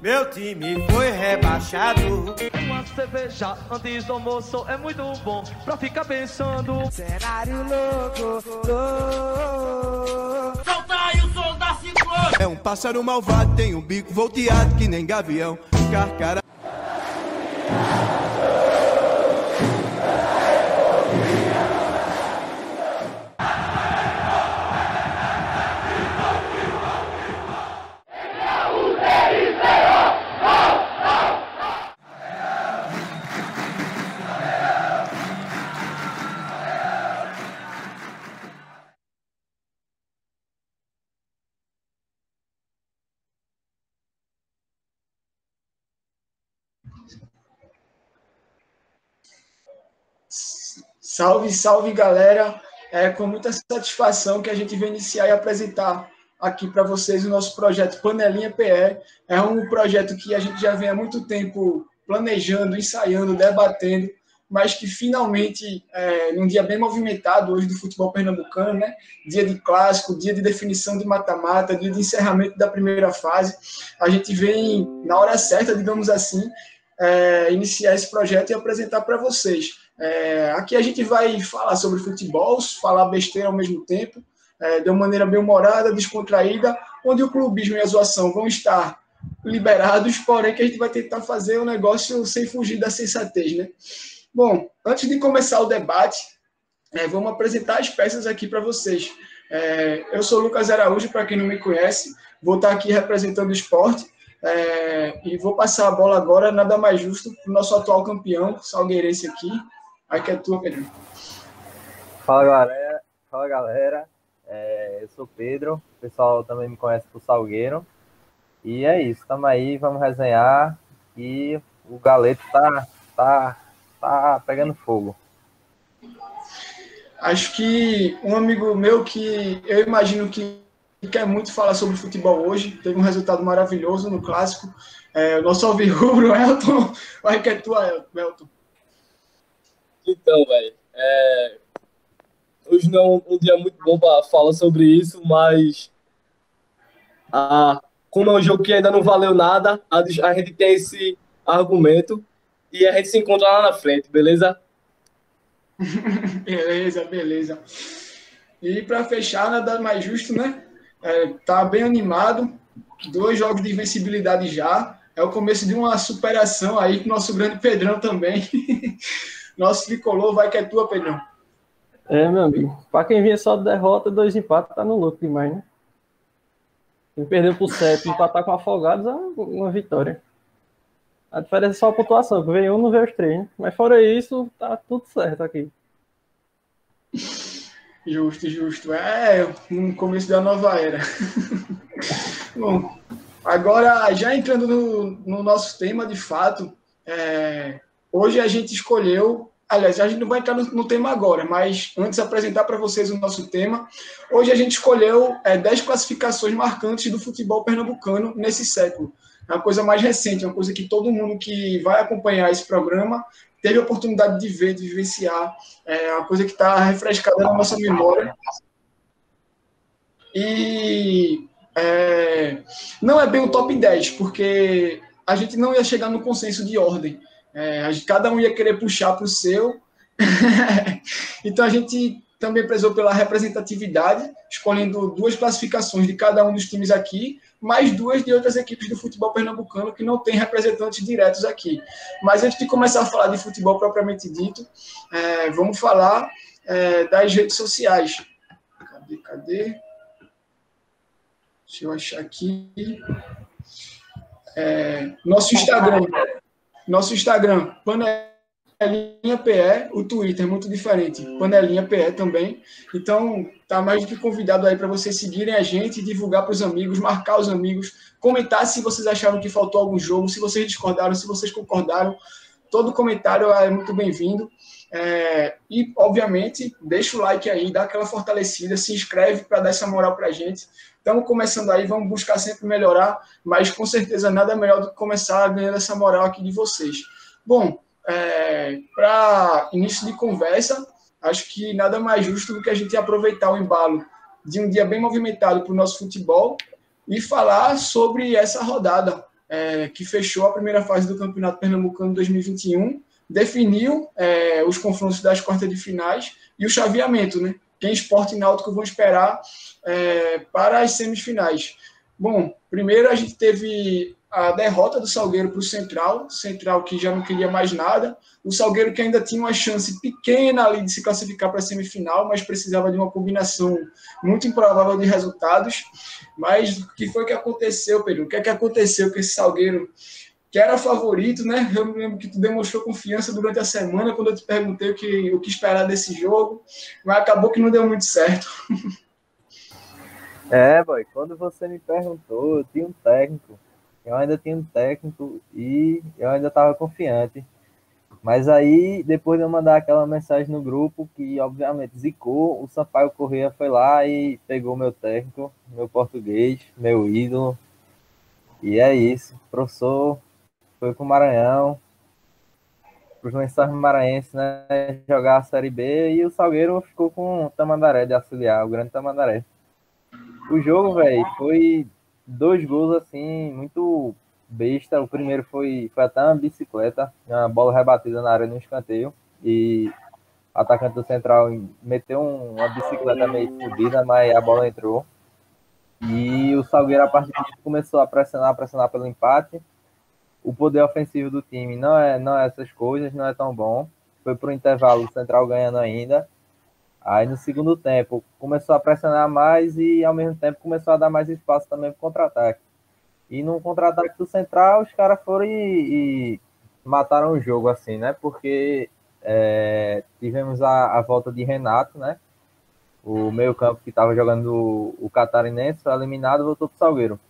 Meu time foi rebaixado. Uma cerveja antes do almoço é muito bom pra ficar pensando. Cenário louco, solta aí o som da ciclone. É um pássaro malvado, tem um bico volteado que nem gavião. Carcara. Salve, salve, galera! É com muita satisfação que a gente vai iniciar e apresentar aqui para vocês o nosso projeto Panelinha PE. É um projeto que a gente já vem há muito tempo planejando, ensaiando, debatendo, mas que finalmente, num dia bem movimentado hoje do futebol pernambucano, né? Dia de clássico, dia de definição de mata-mata, dia de encerramento da primeira fase, a gente vem na hora certa, digamos assim, iniciar esse projeto e apresentar para vocês. Aqui a gente vai falar sobre futebol, falar besteira ao mesmo tempo, de uma maneira bem humorada, descontraída, onde o clubismo e a zoação vão estar liberados, porém que a gente vai tentar fazer o negócio sem fugir da sensatez, né? Bom, antes de começar o debate, vamos apresentar as peças aqui para vocês. Eu sou o Lucas Araújo, para quem não me conhece, vou estar aqui representando o esporte, e vou passar a bola agora, nada mais justo, para o nosso atual campeão, salgueirense aqui. Aí que é tua, Pedro. Fala, galera. Eu sou Pedro, o pessoal também me conhece por Salgueiro. E é isso, estamos aí, vamos resenhar. E o galeto tá pegando fogo. Acho que um amigo meu que eu imagino que quer muito falar sobre futebol hoje, teve um resultado maravilhoso no clássico. O nosso alvirrubro, Elton. Vai que é tua, Elton. Então, velho, hoje não é um dia muito bom para falar sobre isso, mas como é um jogo que ainda não valeu nada, a gente tem esse argumento e a gente se encontra lá na frente, beleza? Beleza. E para fechar, nada mais justo, né? Tá bem animado, 2 jogos de invencibilidade já, é o começo de uma superação aí com o nosso grande Pedrão também. Nosso tricolor, vai que é tua, Pedrão. Meu amigo, para quem vinha só de derrota, 2 empates, tá no lucro demais, né? Quem perdeu por 7 e empatar com Afogados é uma vitória. A diferença é só a pontuação, que veio um, não veio os 3, né? Mas fora isso, tá tudo certo aqui. Justo. No começo da nova era. Bom, agora, já entrando no nosso tema, de fato, hoje a gente escolheu... Aliás, a gente não vai entrar no tema agora, mas antes de apresentar para vocês o nosso tema, hoje a gente escolheu 10 classificações marcantes do futebol pernambucano nesse século. É uma coisa mais recente, uma coisa que todo mundo que vai acompanhar esse programa teve a oportunidade de ver, de vivenciar, uma coisa que está refrescada na nossa memória. E não é bem o top 10, porque a gente não ia chegar no consenso de ordem. Cada um ia querer puxar para o seu. Então a gente também prezou pela representatividade, escolhendo 2 classificações de cada um dos times aqui, mais 2 de outras equipes do futebol pernambucano que não tem representantes diretos aqui. Mas antes de começar a falar de futebol propriamente dito, vamos falar das redes sociais. Cadê? Deixa eu achar aqui. Nosso Instagram, Panelinha PE, o Twitter, muito diferente, Panelinha PE também. Então, tá mais do que convidado aí para vocês seguirem a gente, divulgar para os amigos, marcar os amigos, comentar se vocês acharam que faltou algum jogo, se vocês discordaram, se vocês concordaram. Todo comentário é muito bem-vindo. E, obviamente, deixa o like aí, dá aquela fortalecida, se inscreve para dar essa moral para a gente. Estamos começando aí, vamos buscar sempre melhorar, mas com certeza nada melhor do que começar ganhando essa moral aqui de vocês. Bom, para início de conversa, acho que nada mais justo do que a gente aproveitar o embalo de um dia bem movimentado para o nosso futebol e falar sobre essa rodada. que fechou a primeira fase do Campeonato Pernambucano 2021, definiu os confrontos das quartas de finais e o chaveamento, né? Quem Sport e Náutico vão esperar para as semifinais. Bom, primeiro a gente teve a derrota do Salgueiro para o Central que já não queria mais nada, o Salgueiro que ainda tinha uma chance pequena ali de se classificar para a semifinal, mas precisava de uma combinação muito improvável de resultados. Mas o que foi que aconteceu, Pedro? O que é que aconteceu com esse Salgueiro, que era favorito, né? Eu me lembro que tu demonstrou confiança durante a semana, quando eu te perguntei o que esperar desse jogo, mas acabou que não deu muito certo. Boy, quando você me perguntou, eu tinha um técnico. Eu ainda tinha um técnico e eu ainda estava confiante. Mas aí, depois de eu mandar aquela mensagem no grupo, que obviamente zicou, o Sampaio Corrêa foi lá e pegou meu técnico, meu português, meu ídolo. E é isso. O professor foi pro Maranhão, pros Lençóis Maranhenses, né, jogar a Série B, e o Salgueiro ficou com o Tamandaré de auxiliar, o grande Tamandaré. O jogo, velho, foi 2 gols, assim, muito besta. O primeiro foi até uma bicicleta, uma bola rebatida na área no escanteio, e o atacante do Central meteu uma bicicleta meio fodida, mas a bola entrou. E o Salgueiro, a partir disso, começou a pressionar pelo empate. O poder ofensivo do time não é essas coisas, não é tão bom. Foi pro intervalo, o Central ganhando ainda. Aí no segundo tempo começou a pressionar mais e ao mesmo tempo começou a dar mais espaço também para o contra-ataque. E no contra-ataque do Central os caras foram e mataram o jogo assim, né? Porque tivemos a volta de Renato, né? O meio-campo que estava jogando o Catarinense foi eliminado e voltou para o Salgueiro.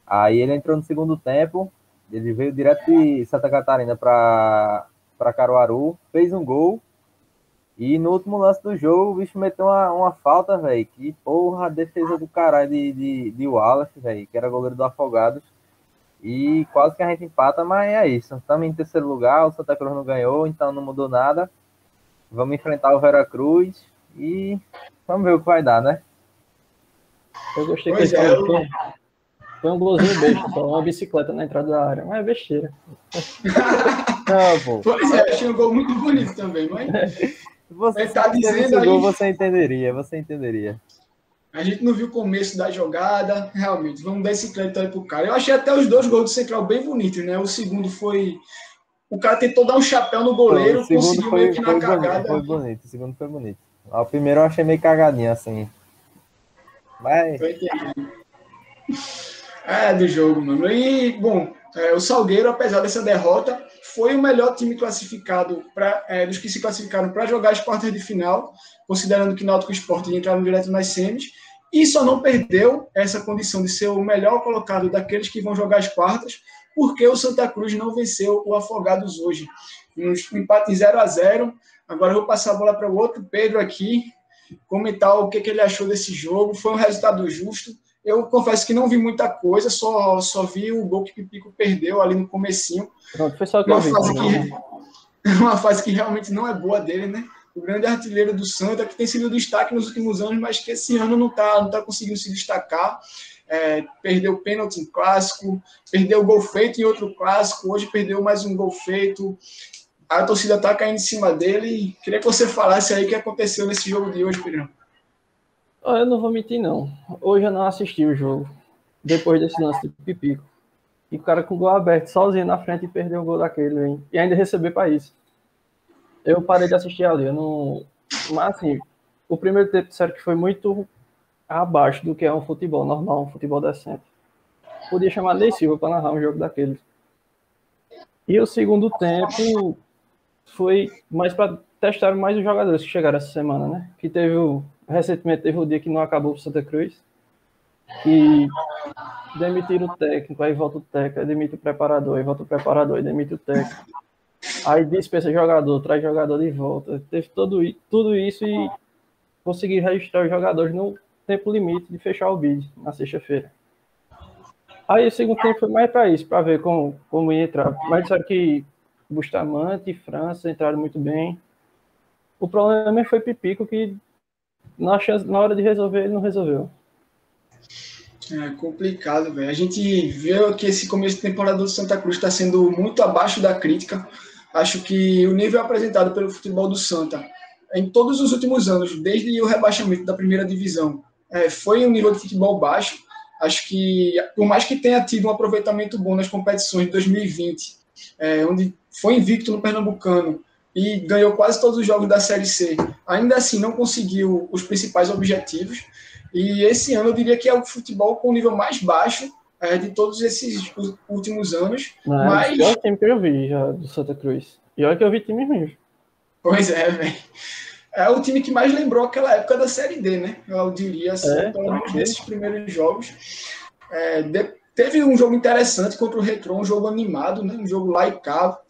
Aí ele entrou no segundo tempo, ele veio direto de Santa Catarina para Caruaru, fez um gol. E no último lance do jogo, o bicho meteu uma falta, velho. Que porra, a defesa do caralho de Wallace, velho, que era goleiro do Afogados. E quase que a gente empata, mas é isso. Estamos em terceiro lugar, o Santa Cruz não ganhou, então não mudou nada. Vamos enfrentar o Veracruz e vamos ver o que vai dar, né? Eu gostei que foi um golzinho besta, só uma bicicleta na entrada da área, mas é besteira. Não, pô. Pois é, achei um gol muito bonito também, mas... Você tá dizendo aí, você entenderia. A gente não viu o começo da jogada, realmente. Vamos dar esse crédito aí pro cara. Eu achei até os 2 gols do Central bem bonitos, né? O segundo foi... O cara tentou dar um chapéu no goleiro, O segundo conseguiu meio que na cagada. Foi bonito, o segundo foi bonito. O primeiro eu achei meio cagadinho, assim. Mas... do jogo, mano. E, bom, o Salgueiro, apesar dessa derrota, foi o melhor time classificado dos que se classificaram para jogar as quartas de final, considerando que Náutico e Sport entraram direto nas semis, e só não perdeu essa condição de ser o melhor colocado daqueles que vão jogar as quartas, porque o Santa Cruz não venceu o Afogados hoje. Um empate 0-0. Agora eu vou passar a bola para o outro Pedro aqui, comentar o que ele achou desse jogo. Foi um resultado justo. Eu confesso que não vi muita coisa, só vi o gol que o Pipico perdeu ali no comecinho. Pronto, foi só que eu vi. Uma fase que realmente não é boa dele, né? O grande artilheiro do Santa, que tem sido destaque nos últimos anos, mas que esse ano não tá conseguindo se destacar. Perdeu pênalti em clássico, perdeu gol feito em outro clássico, hoje perdeu mais um gol feito. A torcida tá caindo em cima dele. Queria que você falasse aí o que aconteceu nesse jogo de hoje, Pedrão. Eu não vou mentir, não. Hoje eu não assisti o jogo, depois desse lance de Pipico. E o cara com o gol aberto, sozinho na frente, e perdeu o gol daquele, hein? E ainda receber para isso. Eu parei de assistir ali, eu não... Mas, assim, o primeiro tempo, disseram que foi muito abaixo do que é um futebol normal, um futebol decente. Podia chamar Ney Silva para narrar um jogo daquele. E o segundo tempo foi mais para testar mais os jogadores que chegaram essa semana, né? Que recentemente teve o dia que não acabou o Santa Cruz, que demitiram o técnico, aí volta o técnico, aí demite o preparador, aí volta o preparador, aí demite o técnico. Aí dispensa jogador, traz jogador de volta. Teve tudo isso e consegui registrar os jogadores no tempo limite de fechar o bid na sexta-feira. Aí o segundo tempo foi mais para isso, para ver como ia entrar. Mas disseram que Bustamante e França entraram muito bem. O problema foi Pipico, que na hora de resolver, ele não resolveu. É complicado, velho. A gente vê que esse começo de temporada do Santa Cruz está sendo muito abaixo da crítica. Acho que o nível apresentado pelo futebol do Santa em todos os últimos anos, desde o rebaixamento da primeira divisão, foi um nível de futebol baixo. Acho que, por mais que tenha tido um aproveitamento bom nas competições de 2020, onde foi invicto no Pernambucano e ganhou quase todos os jogos da Série C, ainda assim não conseguiu os principais objetivos. E esse ano eu diria que é o futebol com o nível mais baixo de todos esses últimos anos. Mas é o time que eu vi já do Santa Cruz. E olha que eu vi time mesmo. Pois é, velho. É o time que mais lembrou aquela época da Série D, né? Eu diria assim, pelo menos nesses primeiros jogos. Teve um jogo interessante contra o Retrô, um jogo animado, né? Um jogo lá e cá.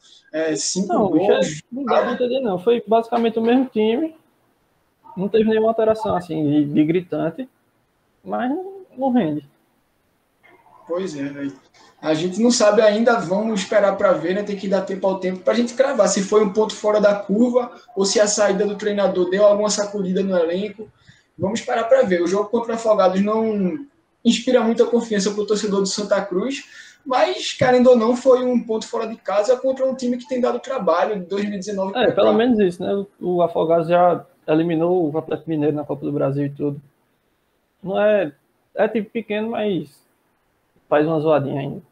5 gols. Não dá pra entender, não. Foi basicamente o mesmo time. Não teve nenhuma alteração assim de gritante, mas não rende. Pois é, velho. A gente não sabe ainda, vamos esperar para ver, né? Tem que dar tempo ao tempo para a gente cravar se foi um ponto fora da curva ou se a saída do treinador deu alguma sacudida no elenco. Vamos esperar para ver. O jogo contra o Afogados não inspira muita confiança para o torcedor do Santa Cruz, mas, querendo ou não, foi um ponto fora de casa contra um time que tem dado trabalho de 2019. Pelo menos isso, né? O Afogados já eliminou o Atlético Mineiro na Copa do Brasil e tudo. Não é time pequeno, mas faz uma zoadinha ainda.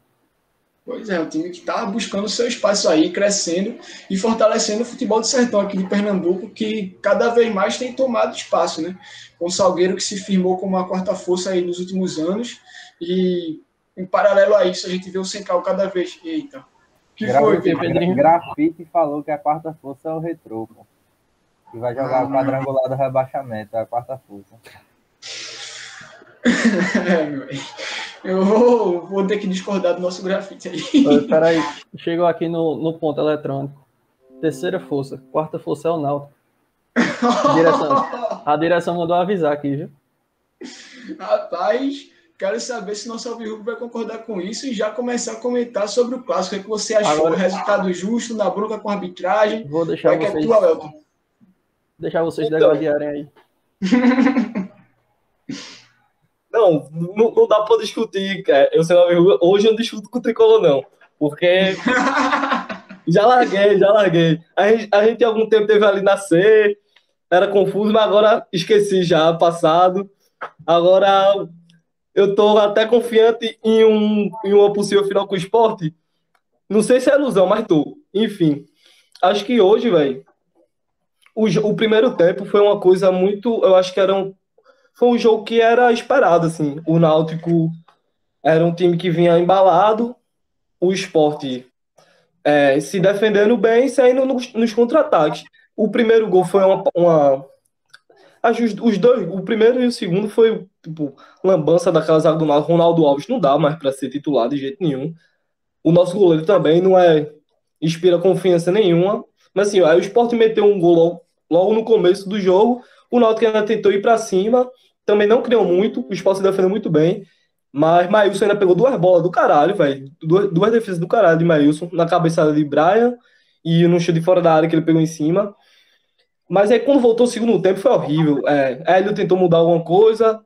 Pois é, o time que está buscando seu espaço aí, crescendo e fortalecendo o futebol do sertão aqui de Pernambuco, que cada vez mais tem tomado espaço, né? Com o Salgueiro, que se firmou como a quarta força aí nos últimos anos, e em paralelo a isso a gente vê o Central cada vez... Eita, que foi, Pedrinho? Grafite falou que a quarta força é o Retrô, pô. Que vai jogar o quadrangular do rebaixamento, é a quarta força. Eu vou ter que discordar do nosso grafite aí. Peraí, chegou aqui no ponto eletrônico. Terceira força, quarta força é o Náutico. A direção mandou avisar aqui, viu? Rapaz, quero saber se nosso Alvirrubro vai concordar com isso e já começar a comentar sobre o clássico. O que você achou? Agora, resultado justo, na bronca com a arbitragem? Vou deixar vocês... É tua, Elton. Deixar vocês degladiarem aí. Não dá pra discutir, cara. Hoje eu não discuto com o Tricolor, não. Porque já larguei. A gente há algum tempo teve ali na C, era confuso, mas agora esqueci já, passado. Agora eu tô até confiante em uma possível final com o Sport. Não sei se é ilusão, mas tô. Enfim, acho que hoje, velho, o primeiro tempo foi uma coisa muito... Eu acho que foi um jogo que era esperado, assim. O Náutico era um time que vinha embalado, o Sport se defendendo bem, saindo nos contra-ataques. O primeiro gol foi os dois, o primeiro e o segundo foi tipo lambança daquela zaga do Náutico. Ronaldo Alves não dá mais para ser titular de jeito nenhum. O nosso goleiro também não inspira confiança nenhuma. Mas assim, aí o Sport meteu um gol logo no começo do jogo. O Náutico ainda tentou ir para cima, também não criou muito, o Sport se defendeu muito bem, mas Maílson ainda pegou 2 bolas do caralho, velho. 2 defesas do caralho de Maílson, na cabeçada de Brian e no chute de fora da área que ele pegou em cima. Mas aí quando voltou o segundo tempo foi horrível. Hélio tentou mudar alguma coisa,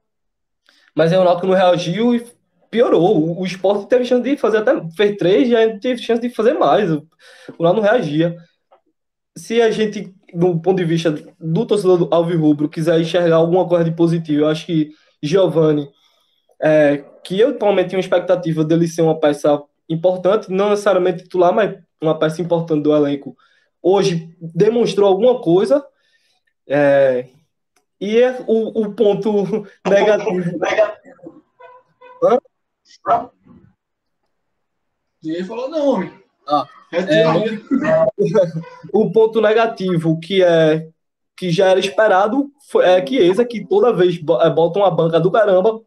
mas aí o Náutico não reagiu e piorou. O Sport teve chance de fazer fez 3 e aí teve chance de fazer mais. O Náutico não reagia. Se a gente, do ponto de vista do torcedor do Alvirrubro, quiser enxergar alguma coisa de positivo, eu acho que Giovani, que eu atualmente tinha uma expectativa dele ser uma peça importante, não necessariamente titular, mas uma peça importante do elenco, hoje demonstrou alguma coisa, e o ponto negativo. Ninguém falou não, homem. O ponto negativo que já era esperado é Chiesa, que toda vez bota uma banca do caramba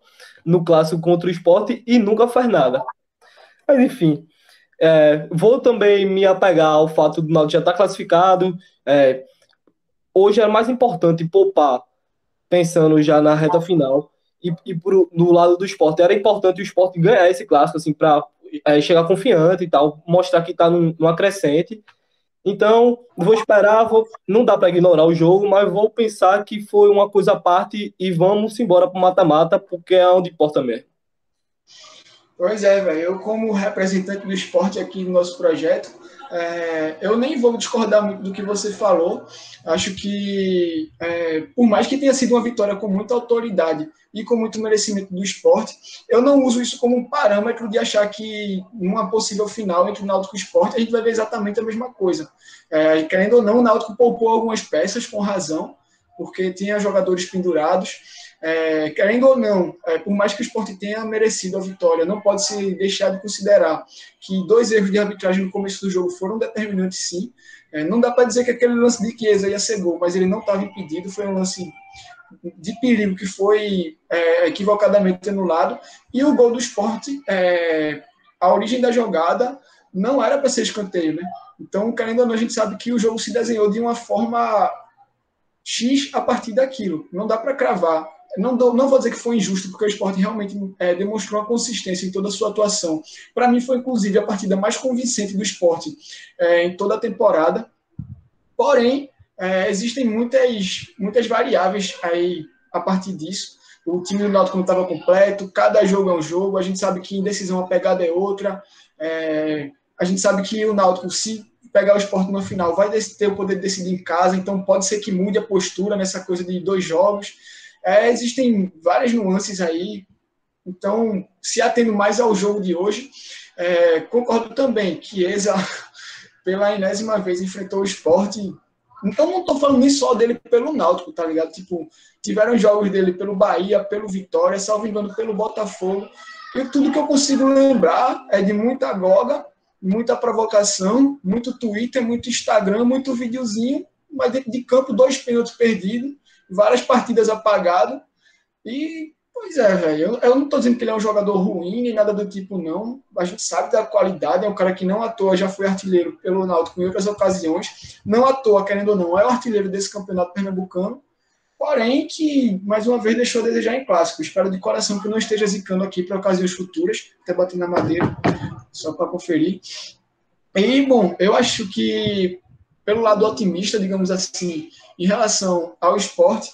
no clássico contra o Sport e nunca faz nada. Mas enfim, vou também me apegar ao fato do Náutico já estar classificado. Hoje era mais importante poupar, pensando já na reta final, e no lado do Sport era importante o Sport ganhar esse clássico assim, para chegar confiante e tal, mostrar que está numa crescente. Então, vou esperar, não dá para ignorar o jogo, mas vou pensar que foi uma coisa à parte e vamos embora para o mata-mata, porque é onde importa mesmo. Pois é, velho. Eu, como representante do esporte aqui no nosso projeto, eu nem vou discordar muito do que você falou. Acho que, por mais que tenha sido uma vitória com muita autoridade e com muito merecimento do esporte, eu não uso isso como um parâmetro de achar que numa possível final entre o Náutico e o Sport a gente vai ver exatamente a mesma coisa. Querendo ou não, o Náutico poupou algumas peças com razão, porque tinha jogadores pendurados. Querendo ou não, por mais que o Sport tenha merecido a vitória, não pode se deixar de considerar que 2 erros de arbitragem no começo do jogo foram determinantes, sim. Não dá para dizer que aquele lance de Chiesa ia ser gol, mas ele não estava impedido, foi um lance de perigo que foi equivocadamente anulado, e o gol do Sport, a origem da jogada não era para ser escanteio, né? Então, querendo ou não, a gente sabe que o jogo se desenhou de uma forma X a partir daquilo, não dá para cravar. Não vou dizer que foi injusto, porque o Sport realmente demonstrou uma consistência em toda a sua atuação. Para mim, foi inclusive a partida mais convincente do Sport em toda a temporada. Porém, existem muitas variáveis aí a partir disso. O time do Náutico não estava completo, cada jogo é um jogo, a gente sabe que em decisão a pegada é outra. A gente sabe que o Náutico, se pegar o Sport no final, vai ter o poder de decidir em casa, então pode ser que mude a postura nessa coisa de 2 jogos. Existem várias nuances aí, então, se atendo mais ao jogo de hoje, concordo também que Chiesa, pela enésima vez, enfrentou o Sport. Então, não estou falando nem só dele pelo Náutico, tá ligado? Tipo, tiveram jogos dele pelo Bahia, pelo Vitória, salvo engano, pelo Botafogo, e tudo que eu consigo lembrar é de muita goga, muita provocação, muito Twitter, muito Instagram, muito videozinho, mas dentro de campo, 2 pênaltis perdidos, várias partidas apagadas. E, pois velho, eu não estou dizendo que ele é um jogador ruim, nem nada do tipo, não. A gente sabe da qualidade, é um cara que não à toa já foi artilheiro pelo Náutico em outras ocasiões. Não à toa, querendo ou não, é o artilheiro desse campeonato pernambucano. Porém, que, mais uma vez, deixou a desejar em clássico. Espero de coração que não esteja zicando aqui para ocasiões futuras, até bater na madeira, só para conferir. E, bom, eu acho que, pelo lado otimista, digamos assim, em relação ao Sport,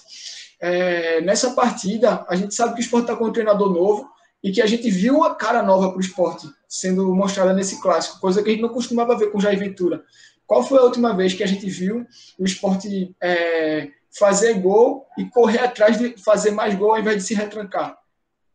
nessa partida, a gente sabe que o Sport está com um treinador novo e que a gente viu uma cara nova para o Sport sendo mostrada nesse clássico, coisa que a gente não costumava ver com o Jair Ventura. Qual foi a última vez que a gente viu o Sport fazer gol e correr atrás de fazer mais gol ao invés de se retrancar?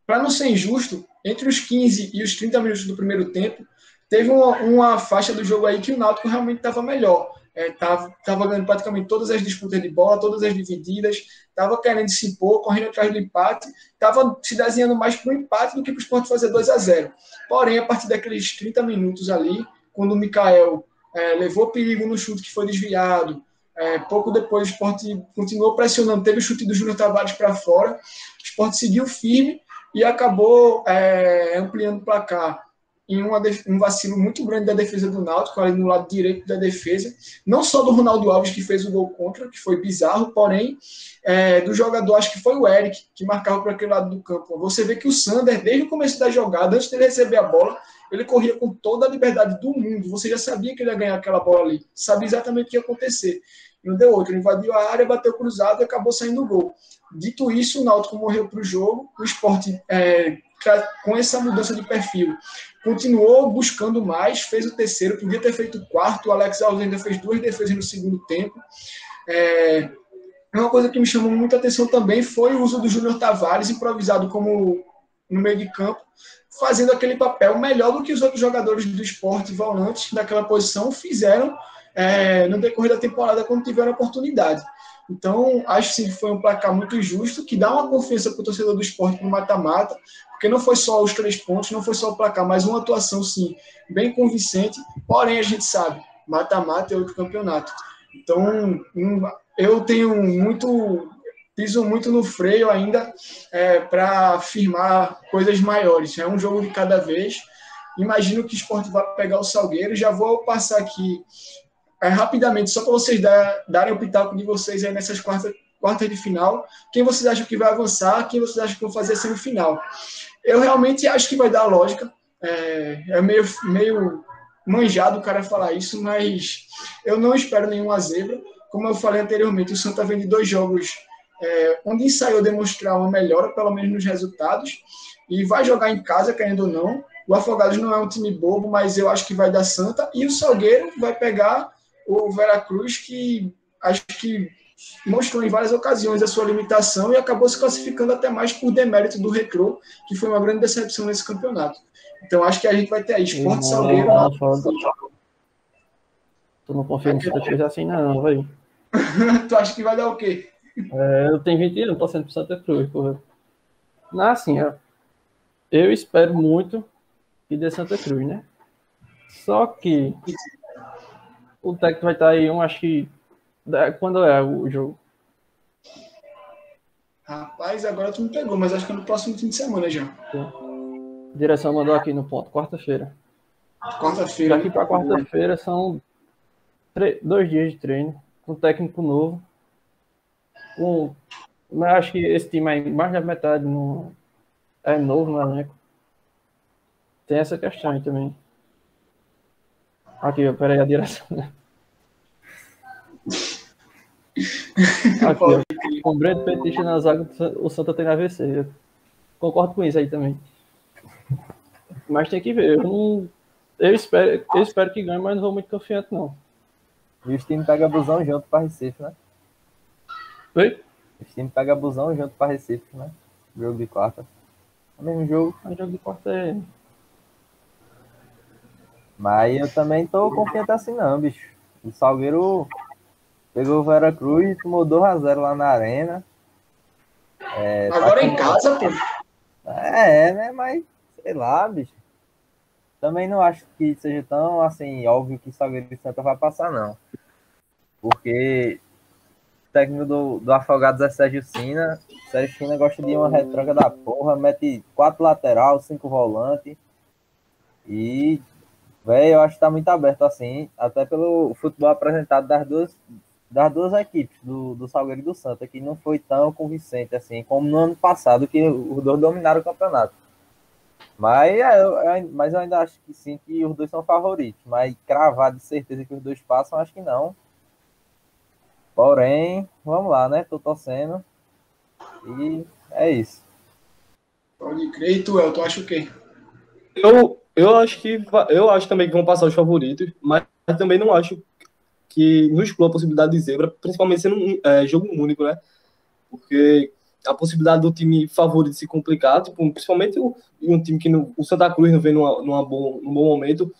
Para não ser injusto, entre os 15 e os 30 minutos do primeiro tempo, teve uma faixa do jogo aí que o Náutico realmente estava melhor. Estava ganhando praticamente todas as disputas de bola, todas as divididas, estava querendo se impor, correndo atrás do empate, estava se desenhando mais para o empate do que para o Sport fazer 2-0. Porém, a partir daqueles 30 minutos ali, quando o Mikael levou perigo no chute que foi desviado, pouco depois o Sport continuou pressionando, teve o chute do Júnior Tavares para fora, o Sport seguiu firme e acabou ampliando o placar em um vacilo muito grande da defesa do Náutico, ali no lado direito da defesa, não só do Ronaldo Alves, que fez o gol contra, que foi bizarro, porém, do jogador, acho que foi o Eric, que marcava por aquele lado do campo. Você vê que o Sander, desde o começo da jogada, antes de ele receber a bola, ele corria com toda a liberdade do mundo, você já sabia que ele ia ganhar aquela bola ali, sabia exatamente o que ia acontecer. Não deu outro, ele invadiu a área, bateu cruzado e acabou saindo o gol. Dito isso, o Náutico morreu para o jogo, o Sport, com essa mudança de perfil, continuou buscando mais, fez o terceiro, podia ter feito o quarto, o Alex Alves ainda fez 2 defesas no segundo tempo. Uma coisa que me chamou muita atenção também foi o uso do Júnior Tavares, improvisado como no meio de campo, fazendo aquele papel melhor do que os outros jogadores do Sport, volantes daquela posição, fizeram no decorrer da temporada quando tiveram oportunidade. Então, acho sim que foi um placar muito justo, que dá uma confiança para o torcedor do Sport no mata-mata, porque não foi só os 3 pontos, não foi só o placar, mas uma atuação, sim, bem convincente. Porém, a gente sabe, mata-mata é outro campeonato. Então, eu piso muito no freio ainda para afirmar coisas maiores. É um jogo de cada vez. Imagino que o Sport vai pegar o Salgueiro. Já vou passar aqui rapidamente, só para vocês darem o pitaco de vocês aí nessas quartas de final. Quem vocês acham que vai avançar? Quem vocês acham que vão fazer a semifinal? Eu realmente acho que vai dar lógica. É meio manjado o cara falar isso, mas eu não espero nenhuma zebra. Como eu falei anteriormente, o Santa vem de 2 jogos onde ensaiou demonstrar uma melhora, pelo menos nos resultados, e vai jogar em casa, querendo ou não. o Afogados não é um time bobo, mas eu acho que vai dar Santa, e o Salgueiro vai pegar o Veracruz, que acho que mostrou em várias ocasiões a sua limitação e acabou se classificando até mais por demérito do Retrô, que foi uma grande decepção nesse campeonato. Então acho que a gente vai ter aí Sport Salgueiro. Tu não confia no Santa Cruz assim, não, velho. Tu acha que vai dar o quê? Eu tenho 20 anos torcendo pro Santa Cruz, porra. Não, assim, eu espero muito que dê Santa Cruz, né? Só que o técnico vai estar aí, eu acho que. Quando é o jogo? Rapaz, agora tu me pegou, mas acho que é no próximo fim de semana já. A direção mandou aqui no ponto, quarta-feira. Quarta-feira. Daqui para quarta-feira são 2 dias de treino, com técnico novo. Mas acho que esse time aí, mais da metade é novo no elenco. Tem essa questão aí também. Aqui, peraí, a direção. Aqui, ó, com Breno Petista na zaga, o Santa tem AVC. Eu concordo com isso aí também. Mas tem que ver. Eu espero que ganhe, mas não vou muito confiante, não. E os times pegam busão junto para Recife, né? Oi? Os times pegam busão junto para Recife, né? Jogo de quarta. É o mesmo jogo. O jogo de quarta é... Mas eu também tô confiante assim não, bicho. O Salgueiro pegou o Veracruz e tomou 2-0 lá na arena. Agora em casa, pô. Né? Mas, sei lá, bicho. Também não acho que seja tão, assim, óbvio que Salgueiro e Santa vai passar, não. Porque o técnico do Afogados é Sérgio Sina. Sérgio Sina gosta de uma retranca da porra, mete 4 lateral, 5 volantes. E, velho, eu acho que tá muito aberto, assim, até pelo futebol apresentado das duas equipes, do Salgueiro e do Santa, que não foi tão convincente, assim, como no ano passado, que os dois dominaram o campeonato. Mas eu ainda acho que sim, que os dois são favoritos. Mas cravar de certeza que os dois passam, acho que não. Porém, vamos lá, né? Tô torcendo. E é isso. Pode crer. E tu, Elton, acha o quê? Eu acho também que vão passar os favoritos, mas também não acho que nos exclua a possibilidade de zebra, principalmente sendo um jogo único, né? Porque a possibilidade do time favorito se complicar, tipo, principalmente um time que o Santa Cruz não vem num bom momento,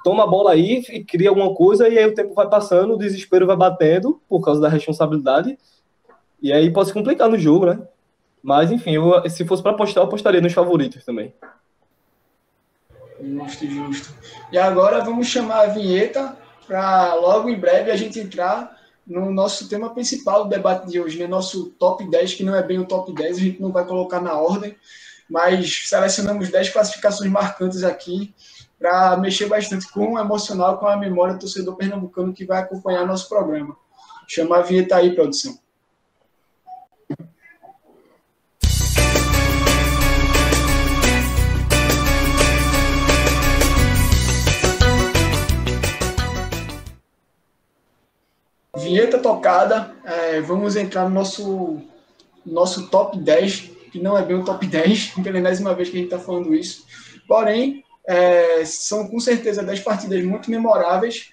toma a bola aí e cria alguma coisa, e aí o tempo vai passando, o desespero vai batendo por causa da responsabilidade, e aí pode se complicar no jogo, né? Mas, enfim, se fosse para apostar, eu apostaria nos favoritos também. Justo. E agora vamos chamar a vinheta para logo em breve a gente entrar no nosso tema principal do debate de hoje, né? Nosso top 10, que não é bem o top 10, a gente não vai colocar na ordem, mas selecionamos 10 classificações marcantes aqui para mexer bastante com o emocional, com a memória do torcedor pernambucano que vai acompanhar nosso programa. Chama a vinheta aí, produção. Vinheta tocada, vamos entrar no nosso top 10, que não é bem o top 10, pela enésima vez que a gente está falando isso. Porém, são com certeza 10 partidas muito memoráveis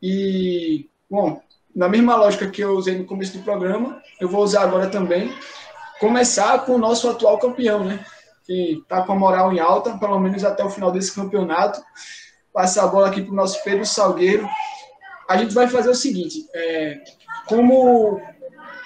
e, bom, na mesma lógica que eu usei no começo do programa, eu vou usar agora também, começar com o nosso atual campeão, né? Que está com a moral em alta, pelo menos até o final desse campeonato. Passar a bola aqui para o nosso Pedro Salgueiro. A gente vai fazer o seguinte, como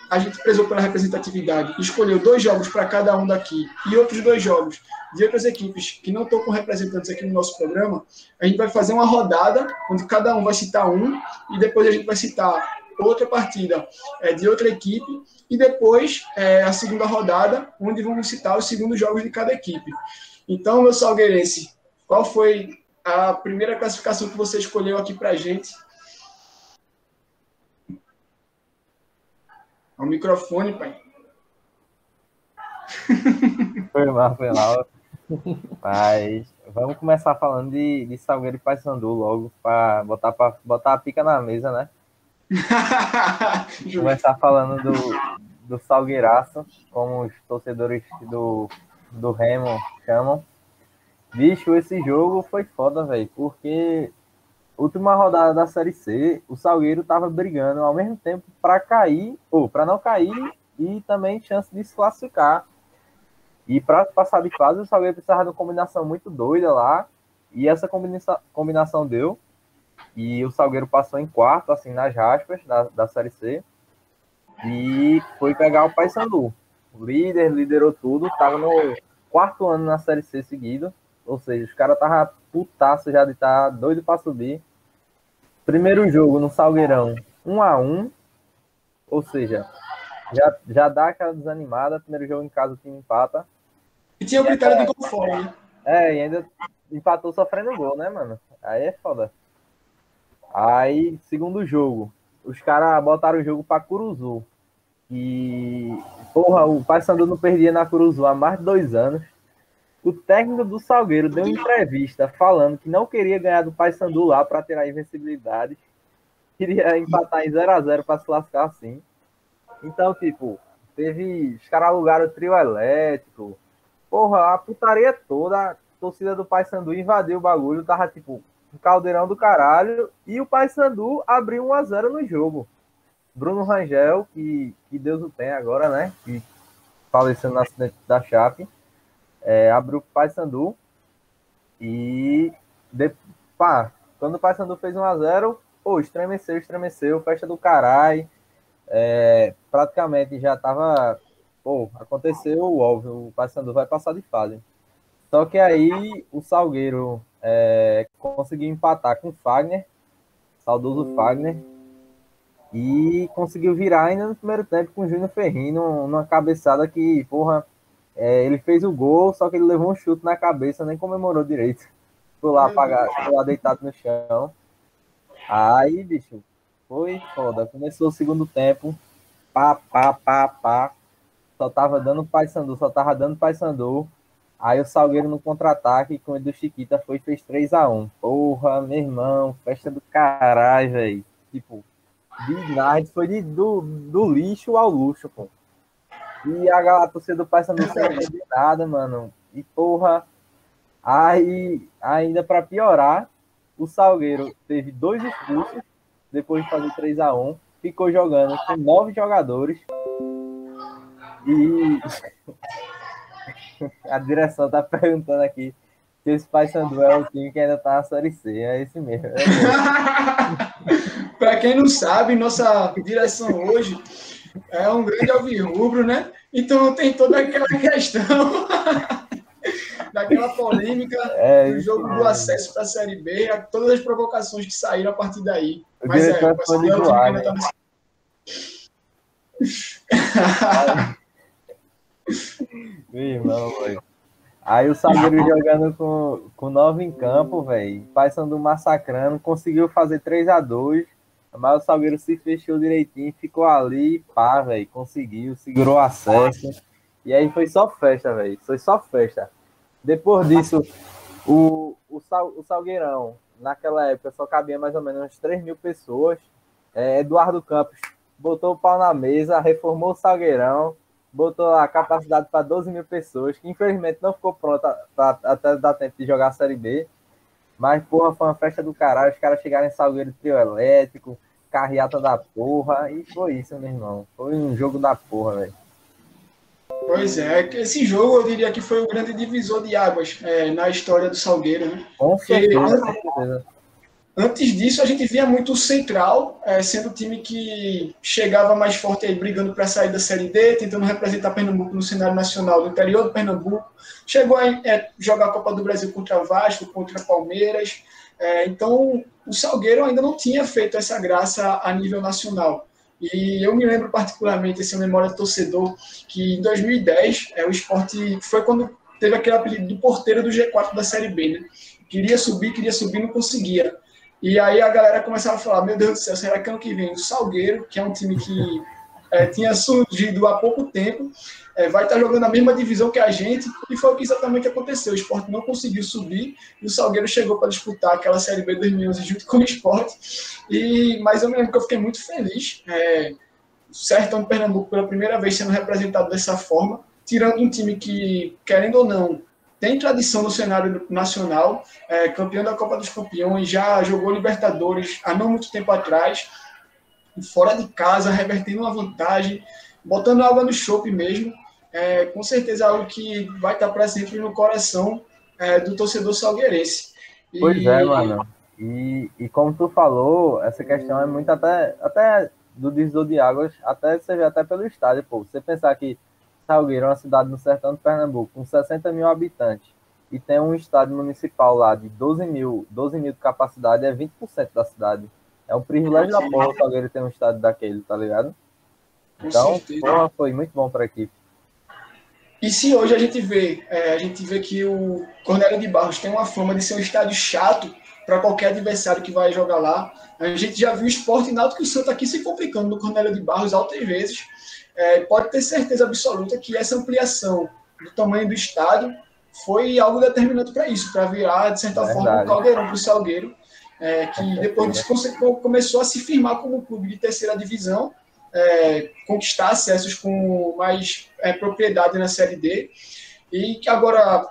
a gente prezou pela representatividade, escolheu 2 jogos para cada um daqui e outros 2 jogos de outras equipes que não estão com representantes aqui no nosso programa, a gente vai fazer uma rodada onde cada um vai citar um e depois a gente vai citar outra partida de outra equipe e depois a segunda rodada, onde vamos citar os segundos jogos de cada equipe. Então, meu salgueirense, qual foi a primeira classificação que você escolheu aqui para a gente? Ao microfone, pai. Foi mal. Mas vamos começar falando de Salgueiro e Paysandu logo, para botar a pica na mesa, né? Começar falando do Salgueiraço, como os torcedores do Remo chamam. Bicho, esse jogo foi foda, velho, porque última rodada da Série C, o Salgueiro tava brigando ao mesmo tempo para cair, ou para não cair, e também chance de se classificar. E para passar de fase, o Salgueiro precisava de uma combinação muito doida lá, e essa combinação deu, e o Salgueiro passou em quarto, assim, nas raspas da Série C, e foi pegar o Paysandu. O líder, liderou tudo, tava no quarto ano na Série C seguido, ou seja, os caras estavam putaço já de estar doido para subir. Primeiro jogo no Salgueirão, 1-1, ou seja, já dá aquela desanimada. Primeiro jogo em casa o time empata. E tinha o critério do gol fora, né? E ainda empatou sofrendo gol, né, mano? Aí é foda. Aí, segundo jogo, os caras botaram o jogo pra Curuzu. E, porra, o Paysandu não perdia na Curuzu há mais de 2 anos. O técnico do Salgueiro deu uma entrevista falando que não queria ganhar do Paysandu lá para ter a invencibilidade. Queria empatar em 0-0 para se lascar assim. Então, tipo, os caras alugaram o trio elétrico. Porra, a putaria toda, a torcida do Paysandu invadiu o bagulho, tava tipo um caldeirão do caralho. E o Paysandu abriu 1-0 no jogo. Bruno Rangel, que Deus o tem agora, né? Que faleceu no acidente da Chape. Abriu o Paysandu e quando o Paysandu fez 1-0, estremeceu, festa do caralho, praticamente já tava, aconteceu o óbvio, o Paysandu vai passar de fase. Só que aí o Salgueiro conseguiu empatar com o Fagner, saudoso Fagner, e conseguiu virar ainda no primeiro tempo com o Júnior Ferrino, numa cabeçada que, porra, ele fez o gol, só que ele levou um chute na cabeça, nem comemorou direito. Foi lá deitado no chão. Aí, bicho, foi foda. Começou o segundo tempo. Pá. Só tava dando Paysandu. Aí o Salgueiro no contra-ataque com o do Chiquita fez 3-1. Porra, meu irmão, festa do caralho, velho. Tipo, foi do lixo ao luxo, pô. E a torcida do Paysandu não sabia de nada, mano. E, porra, aí, ainda pra piorar, o Salgueiro teve 2 expulsos, depois de fazer 3-1, ficou jogando com 9 jogadores. E a direção tá perguntando aqui se esse Paysandu é o time que ainda tá na Série C. É esse mesmo. Para quem não sabe, nossa direção hoje é um grande alvirrubro, né? Então tem toda aquela questão daquela polêmica do jogo do acesso para a Série B, todas as provocações que saíram a partir daí. Mas Meu irmão, velho. Aí o Salgueiro jogando com 9 em campo, velho. Paysandu massacrando, conseguiu fazer 3-2. Mas o Salgueiro se fechou direitinho, ficou ali, pá, velho, conseguiu, segurou o acesso. E aí foi só festa, velho, foi só festa. Depois disso, o Salgueirão, naquela época, só cabia mais ou menos umas 3.000 pessoas. Eduardo Campos botou o pau na mesa, reformou o Salgueirão, botou a capacidade para 12.000 pessoas, que infelizmente não ficou pronta até dar tempo de jogar a Série B. Mas, porra, foi uma festa do caralho. Os caras chegaram em Salgueiro de trio elétrico, carreata da porra, e foi isso, meu irmão. Foi um jogo da porra, velho. Pois é, esse jogo eu diria que foi o grande divisor de águas na história do Salgueiro, né? Com certeza. Antes disso, a gente via muito o Central, sendo o time que chegava mais forte aí, brigando para sair da Série D, tentando representar Pernambuco no cenário nacional do interior do Pernambuco. Chegou a jogar a Copa do Brasil contra o Vasco, contra Palmeiras. Então, o Salgueiro ainda não tinha feito essa graça a nível nacional. E eu me lembro particularmente, essa memória do torcedor, que em 2010, o Sport foi quando teve aquele apelido do porteiro do G4 da Série B, né? Queria subir, não conseguia. E aí a galera começava a falar, meu Deus do céu, será que ano que vem o Salgueiro, que é um time que tinha surgido há pouco tempo, vai estar jogando a mesma divisão que a gente? E foi o que exatamente aconteceu. O Sport não conseguiu subir e o Salgueiro chegou para disputar aquela Série B 2011 junto com o Sport. Mas eu me lembro que eu fiquei muito feliz. O Sertão de Pernambuco, pela primeira vez, sendo representado dessa forma, tirando um time que, querendo ou não, tem tradição no cenário nacional, campeão da Copa dos Campeões, já jogou Libertadores há não muito tempo atrás, fora de casa, revertendo uma vantagem, botando água no chope mesmo. Com certeza algo que vai estar para sempre no coração do torcedor salgueirense. Pois é, mano. E como tu falou, essa questão é muito até do divisor de águas, até você vê até pelo estádio, pô. Você pensar que Salgueiro é uma cidade no sertão de Pernambuco com 60 mil habitantes e tem um estádio municipal lá de 12 mil de capacidade, é 20% da cidade. É um privilégio da porra o Salgueiro ter um estádio daquele, tá ligado? Então, porra, foi muito bom para a equipe. E se hoje a gente vê que o Cornélio de Barros tem uma fama de ser um estádio chato para qualquer adversário que vai jogar lá, a gente já viu o Sport e Náutico e o Santa aqui se complicando no Cornélio de Barros altas vezes. Pode ter certeza absoluta que essa ampliação do tamanho do estádio foi algo determinante para isso, para virar, de certa forma, um caldeirão para o Salgueiro, que depois disso começou a se firmar como um clube de terceira divisão, conquistar acessos com mais propriedade na Série D, e que agora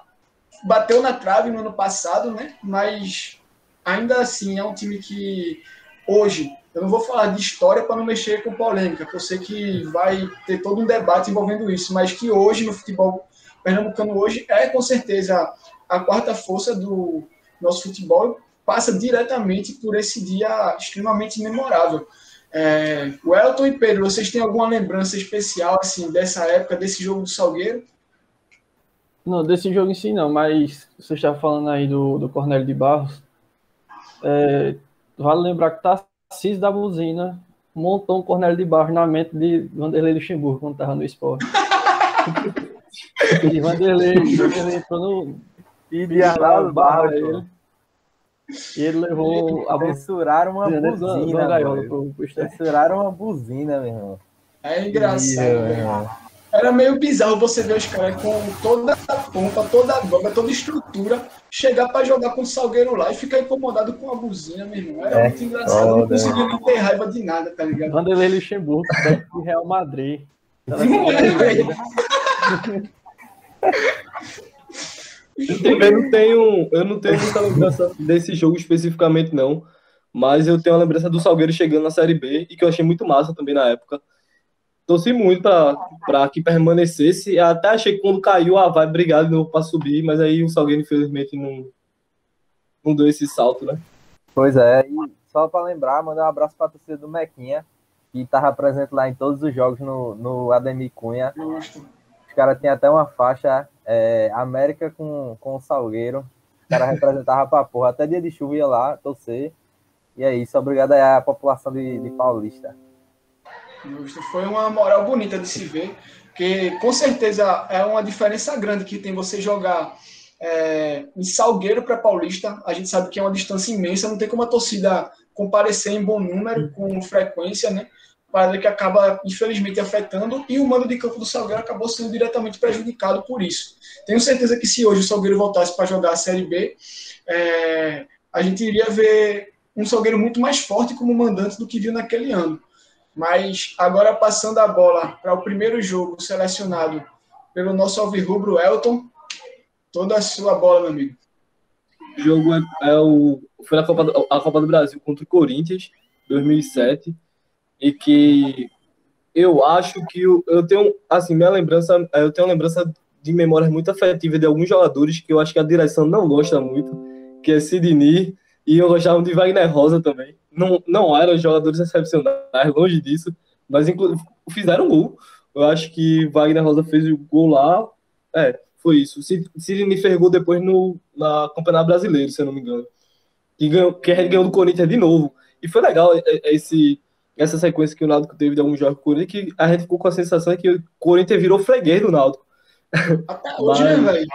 bateu na trave no ano passado, né? Mas ainda assim é um time que hoje, eu não vou falar de história para não mexer com polêmica, porque eu sei que vai ter todo um debate envolvendo isso, mas que hoje no futebol pernambucano hoje com certeza a quarta força do nosso futebol, passa diretamente por esse dia extremamente memorável. O Elton e Pedro, vocês têm alguma lembrança especial assim, dessa época, desse jogo do Salgueiro? Não, desse jogo em si não, mas você estava falando aí do Cornélio de Barros. Vale lembrar que Tarcísio da Buzina montou um Cornélio de Barros na mente de Vanderlei Luxemburgo quando estava no Esporte. E Vanderlei entrou no... E de Arnaldo Barros, e ele levou censuraram uma buzina, censuraram uma buzina, meu irmão. É engraçado, velho. Era meio bizarro você ver os caras com toda a pompa, toda a goma, toda a estrutura, chegar para jogar com o Salgueiro lá e ficar incomodado com a buzina, meu irmão. Era muito engraçado, não conseguia nem ter raiva de nada, tá ligado? Vanderlei Luxemburgo, técnico de Real Madrid. Eu não tenho muita lembrança desse jogo especificamente, não. Mas eu tenho a lembrança do Salgueiro chegando na Série B e que eu achei muito massa também na época. Torci muito para que permanecesse. Até achei que quando caiu, vai brigar de novo para subir, mas aí o Salgueiro, infelizmente, não deu esse salto, né? Pois é, e só para lembrar, mandar um abraço para a torcida do Mequinha, que estava presente lá em todos os jogos no Ademir Cunha. Os caras tinham até uma faixa América com o Salgueiro. Os caras representavam pra porra. Até dia de chuva ia lá torcer. E é isso, obrigado aí à população de Paulista. Foi uma moral bonita de se ver, porque com certeza é uma diferença grande que tem você jogar em Salgueiro para Paulista. A gente sabe que é uma distância imensa, não tem como a torcida comparecer em bom número, com frequência, né? Parada que acaba, infelizmente, afetando, e o mando de campo do Salgueiro acabou sendo diretamente prejudicado por isso. Tenho certeza que se hoje o Salgueiro voltasse para jogar a Série B, a gente iria ver um Salgueiro muito mais forte como mandante do que viu naquele ano. Mas agora passando a bola para o primeiro jogo selecionado pelo nosso alvirrubro Elton, toda a sua bola, meu amigo. O jogo foi a Copa do Brasil contra o Corinthians, 2007, e que eu acho que eu tenho, assim, eu tenho uma lembrança de memórias muito afetivas de alguns jogadores que eu acho que a direção não gosta muito, que é Sidney, e eu gostava de Wagner Rosa também. Não eram jogadores excepcionais, longe disso, mas fizeram gol. Eu acho que Wagner Rosa fez o gol lá. Foi isso. Sidney fez gol depois na Campeonato Brasileiro, se eu não me engano. Que a gente ganhou do Corinthians de novo. E foi legal essa sequência que o Náutico teve de alguns jogos com o Corinthians, que a gente ficou com a sensação de que o Corinthians virou freguês do Náutico. Até hoje, né, velho?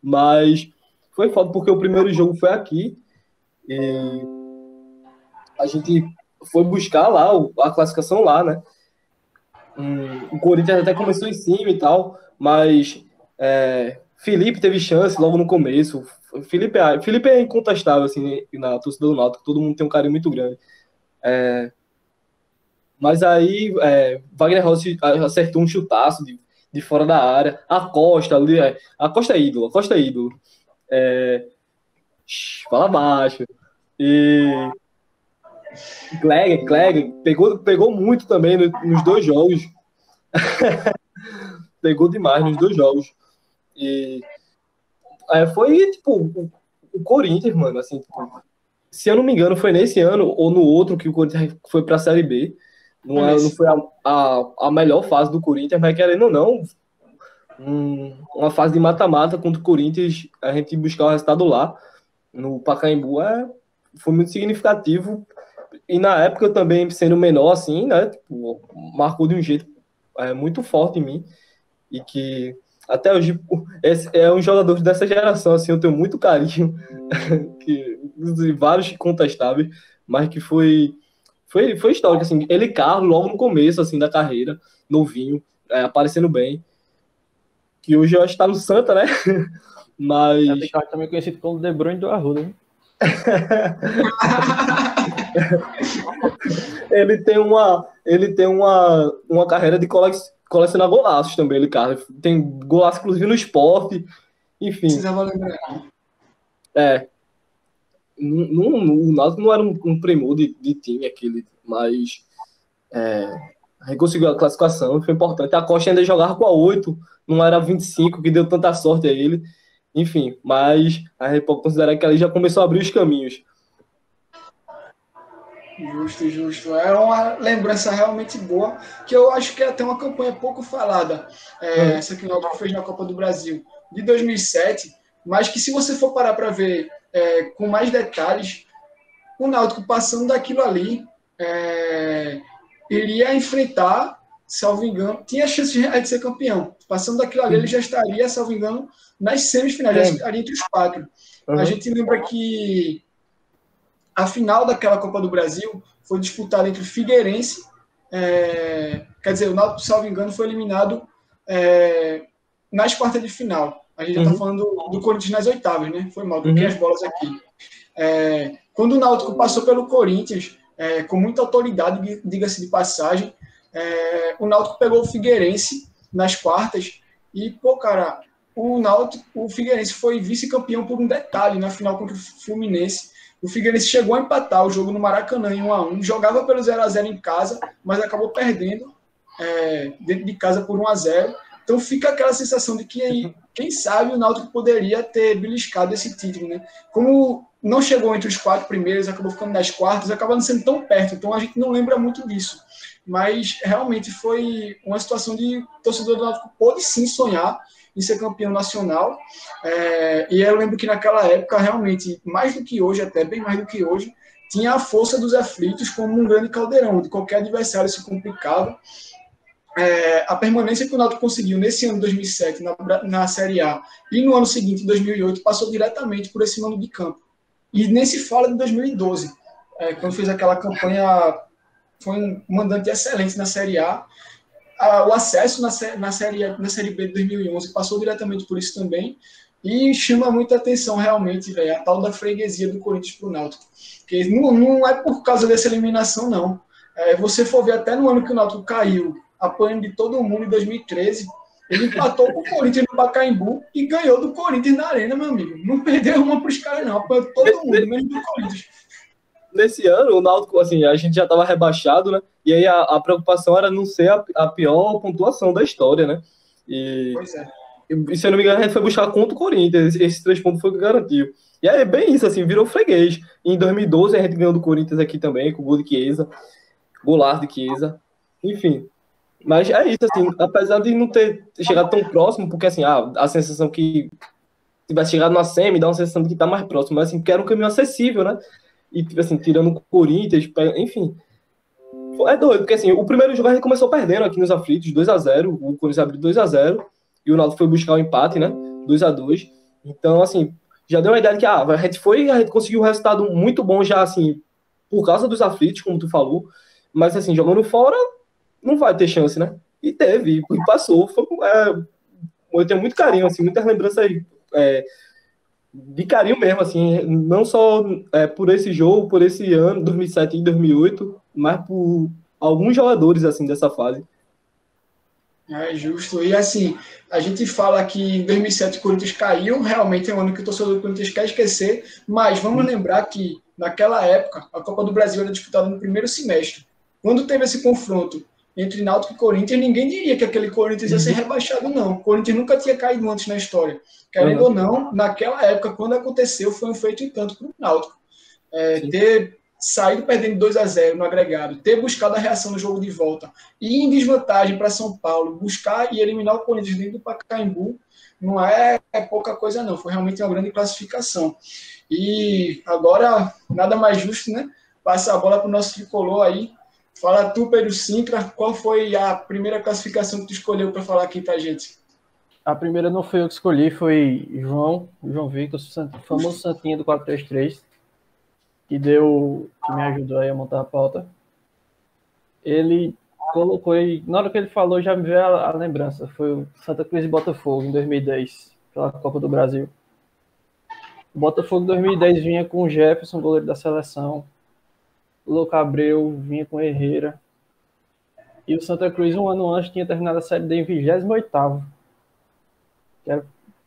Mas foi foda, porque o primeiro jogo foi aqui. E a gente foi buscar lá a classificação lá, né? O Corinthians até começou em cima e tal, mas Felipe teve chance logo no começo. Felipe é incontestável assim, na torcida do Náutico, todo mundo tem um carinho muito grande. Mas aí Wagner Rossi acertou um chutaço de fora da área. A Costa ali, a Costa é ídolo, a Costa é ídolo. Fala baixo. E Clegg pegou muito também nos 2 jogos. Pegou demais nos 2 jogos. E foi, tipo, o Corinthians, mano, assim, tipo, se eu não me engano, foi nesse ano ou no outro que o Corinthians foi pra Série B. Não foi a melhor fase do Corinthians, mas querendo ou não, uma fase de mata-mata contra o Corinthians, a gente buscar o resultado lá, no Pacaembu, foi muito significativo. E na época também, sendo menor, assim, né, tipo, marcou de um jeito muito forte em mim. E que até hoje é um jogador dessa geração, assim, eu tenho muito carinho, que vários contestáveis, mas que foi histórico, assim. Ele, Carlos, logo no começo, assim, da carreira, novinho, aparecendo bem, que hoje eu acho que tá no Santa, né? Mas... Ele é também conhecido como De Bruyne do Arruda, né? Ele tem uma carreira de colecionar golaços também, ele, cara. Tem golaço, inclusive, no esporte. Enfim. Precisava lembrar. O Náutico não era um primor de time aquele, mas a gente conseguiu a classificação, foi importante. A Costa ainda jogava com a 8, não era 25, que deu tanta sorte a ele. Enfim, mas a gente pode considerar que ali já começou a abrir os caminhos. Justo. É uma lembrança realmente boa, que eu acho que é até uma campanha pouco falada, essa que o Náutico fez na Copa do Brasil de 2007, mas que se você for parar para ver com mais detalhes, o Náutico passando daquilo ali, iria enfrentar, salvo engano, tinha chance de ser campeão. Passando daquilo ali, ele já estaria, salvo engano, nas semifinais, já estaria entre os 4. A gente lembra que a final daquela Copa do Brasil foi disputada entre o Figueirense, quer dizer, o Náutico, salvo engano, foi eliminado nas quartas de final. A gente já está falando do Corinthians nas oitavas, né? Foi mal, troquei as bolas aqui. Quando o Náutico passou pelo Corinthians, com muita autoridade, diga-se de passagem, o Náutico pegou o Figueirense nas quartas e, pô, cara, o Figueirense foi vice-campeão por um detalhe na final contra o Fluminense. O Figueirense chegou a empatar o jogo no Maracanã em 1-1, jogava pelo 0-0 em casa, mas acabou perdendo dentro de casa por 1-0. Então fica aquela sensação de que, quem sabe, o Náutico poderia ter beliscado esse título, né? Como não chegou entre os 4 primeiros, acabou ficando nas quartas, acaba não sendo tão perto, então a gente não lembra muito disso. Mas realmente foi uma situação de torcedor do Náutico pôde sim sonhar em ser campeão nacional, e eu lembro que naquela época, realmente, mais do que hoje, até bem mais do que hoje, tinha a força dos aflitos como um grande caldeirão, onde qualquer adversário se complicava. A permanência que o Náutico conseguiu nesse ano de 2007 na Série A e no ano seguinte, em 2008, passou diretamente por esse mando de campo. E nem se fala de 2012, quando fez aquela campanha, foi um mandante excelente na Série A. O acesso na série B de 2011 passou diretamente por isso também, e chama muita atenção realmente, a tal da freguesia do Corinthians para o Náutico, que não é por causa dessa eliminação, não. Você for ver até no ano que o Náutico caiu, apanhando de todo mundo em 2013, ele empatou com o Corinthians no Pacaembu e ganhou do Corinthians na Arena, meu amigo. Não perdeu uma para os caras, não. Apanhou todo mundo, menos do Corinthians. Nesse ano, o Náutico, assim, a gente já estava rebaixado, né? E aí a preocupação era não ser a pior pontuação da história, né? Pois é. E se eu não me engano, a gente foi buscar contra o Corinthians. Esses 3 pontos foi o que garantiu. E aí, bem isso, assim, virou freguês. Em 2012, a gente ganhou do Corinthians aqui também, com o gol de Chiesa, golaço de Chiesa. Enfim. Mas é isso, assim, apesar de não ter chegado tão próximo, porque, assim, a sensação que tivesse chegado na semi, dá uma sensação de que tá mais próximo, mas, assim, porque era um caminho acessível, né? E, assim, tirando o Corinthians, enfim. É doido, porque, assim, o primeiro jogo a gente começou perdendo aqui nos aflitos, 2-0, o Corinthians abriu 2-0, e o Náutico foi buscar o empate, né? 2-2. Então, assim, já deu uma ideia de que a gente conseguiu um resultado muito bom já, assim, por causa dos aflitos, como tu falou, mas, assim, jogando fora, não vai ter chance, né? E teve, e passou. Eu tenho muito carinho, assim, muitas lembranças de carinho mesmo, assim, não só por esse jogo, por esse ano, 2007 e 2008, mas por alguns jogadores, assim, dessa fase. É justo. E assim, a gente fala que em 2007 o Corinthians caiu, realmente é um ano que o torcedor do Corinthians quer esquecer, mas vamos lembrar que naquela época a Copa do Brasil era disputada no primeiro semestre. Quando teve esse confronto entre Náutico e Corinthians, ninguém diria que aquele Corinthians ia ser rebaixado, não. O Corinthians nunca tinha caído antes na história. Querendo ou não, naquela época, quando aconteceu, foi um feito em tanto para o Náutico. Ter saído perdendo 2-0 no agregado, ter buscado a reação no jogo de volta, ir em desvantagem para São Paulo, buscar e eliminar o Corinthians dentro do Pacaembu, não é pouca coisa não, foi realmente uma grande classificação. E agora, nada mais justo, né? Passa a bola para o nosso tricolor aí. Fala tu, Pedro Sintra, qual foi a primeira classificação que tu escolheu para falar aqui pra gente? A primeira não foi eu que escolhi, foi João Victor, o famoso Santinha do 4-3-3. Que me ajudou aí a montar a pauta. Ele colocou aí, na hora que ele falou, já me veio a lembrança. Foi o Santa Cruz e Botafogo em 2010, pela Copa do Brasil. O Botafogo em 2010 vinha com o Jefferson, goleiro da seleção. O Louco Abreu vinha com o Herrera. E o Santa Cruz, um ano antes, tinha terminado a Série D em 28º.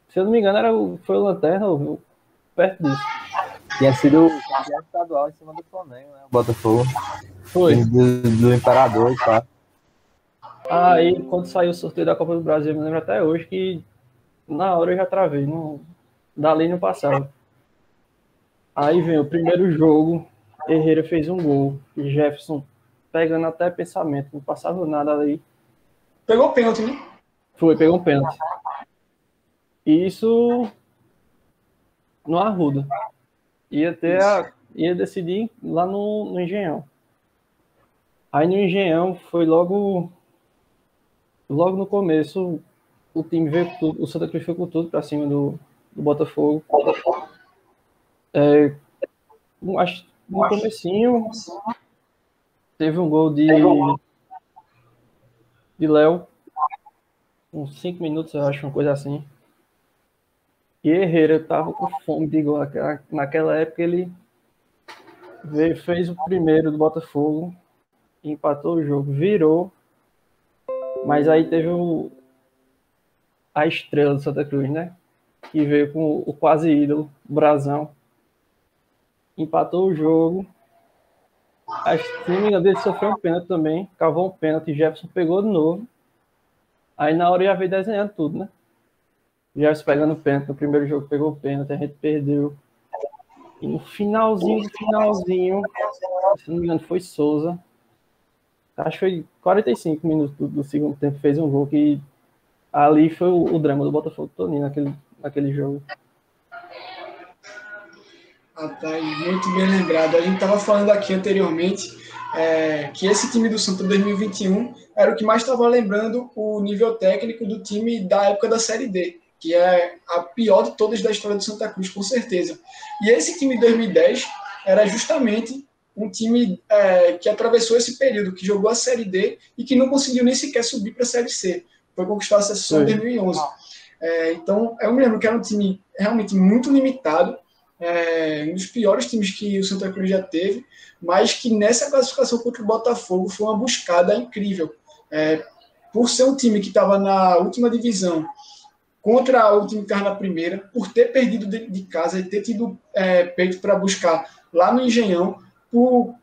Se eu não me engano, foi o Lanterna, perto disso. Tinha sido campeão estadual em cima do Flamengo, né? O Botafogo. Foi. Do Imperador, tá? Aí, quando saiu o sorteio da Copa do Brasil, eu me lembro até hoje que na hora eu já travei. Dali não passava. Aí vem o primeiro jogo, Herrera fez um gol. E Jefferson pegando até pensamento, não passava nada ali. Pegou o pênalti, né? Pegou um pênalti. E isso no Arruda. Ia decidir lá no Engenhão. Aí no Engenhão foi logo no começo, o time veio com tudo, o Santa Cruz foi com tudo pra cima do Botafogo. Acho que no comecinho teve um gol de Léo, uns 5 minutos, eu acho, uma coisa assim. E Herrera tava com fome de gol. Naquela época ele fez o primeiro do Botafogo, empatou o jogo, virou. Mas aí teve a estrela do Santa Cruz, né? Que veio com o quase ídolo, o Brazão. Empatou o jogo. Se não me engano, ele sofreu um pênalti também. Cavou um pênalti, Jefferson pegou de novo. Aí na hora já veio desenhando tudo, né? Jefferson pegando pênalti, no primeiro jogo pegou pênalti, a gente perdeu. E no finalzinho, se não me engano, foi Souza. Acho que foi 45 minutos do segundo tempo, fez um gol que ali foi o drama do Botafogo todinho naquele jogo. Rapaz, muito bem lembrado. A gente estava falando aqui anteriormente que esse time do Santa 2021 era o que mais estava lembrando o nível técnico do time da época da Série D, que é a pior de todas da história do Santa Cruz, com certeza. E esse time de 2010 era justamente um time que atravessou esse período, que jogou a Série D e que não conseguiu nem sequer subir para a Série C. Foi conquistar a sessão em 2011. Então, eu me lembro que era um time realmente muito limitado, um dos piores times que o Santa Cruz já teve, mas que nessa classificação contra o Botafogo foi uma buscada incrível. Por ser um time que estava na última divisão, contra o time que estava na primeira, por ter perdido dentro de casa e ter tido peito para buscar lá no Engenhão, por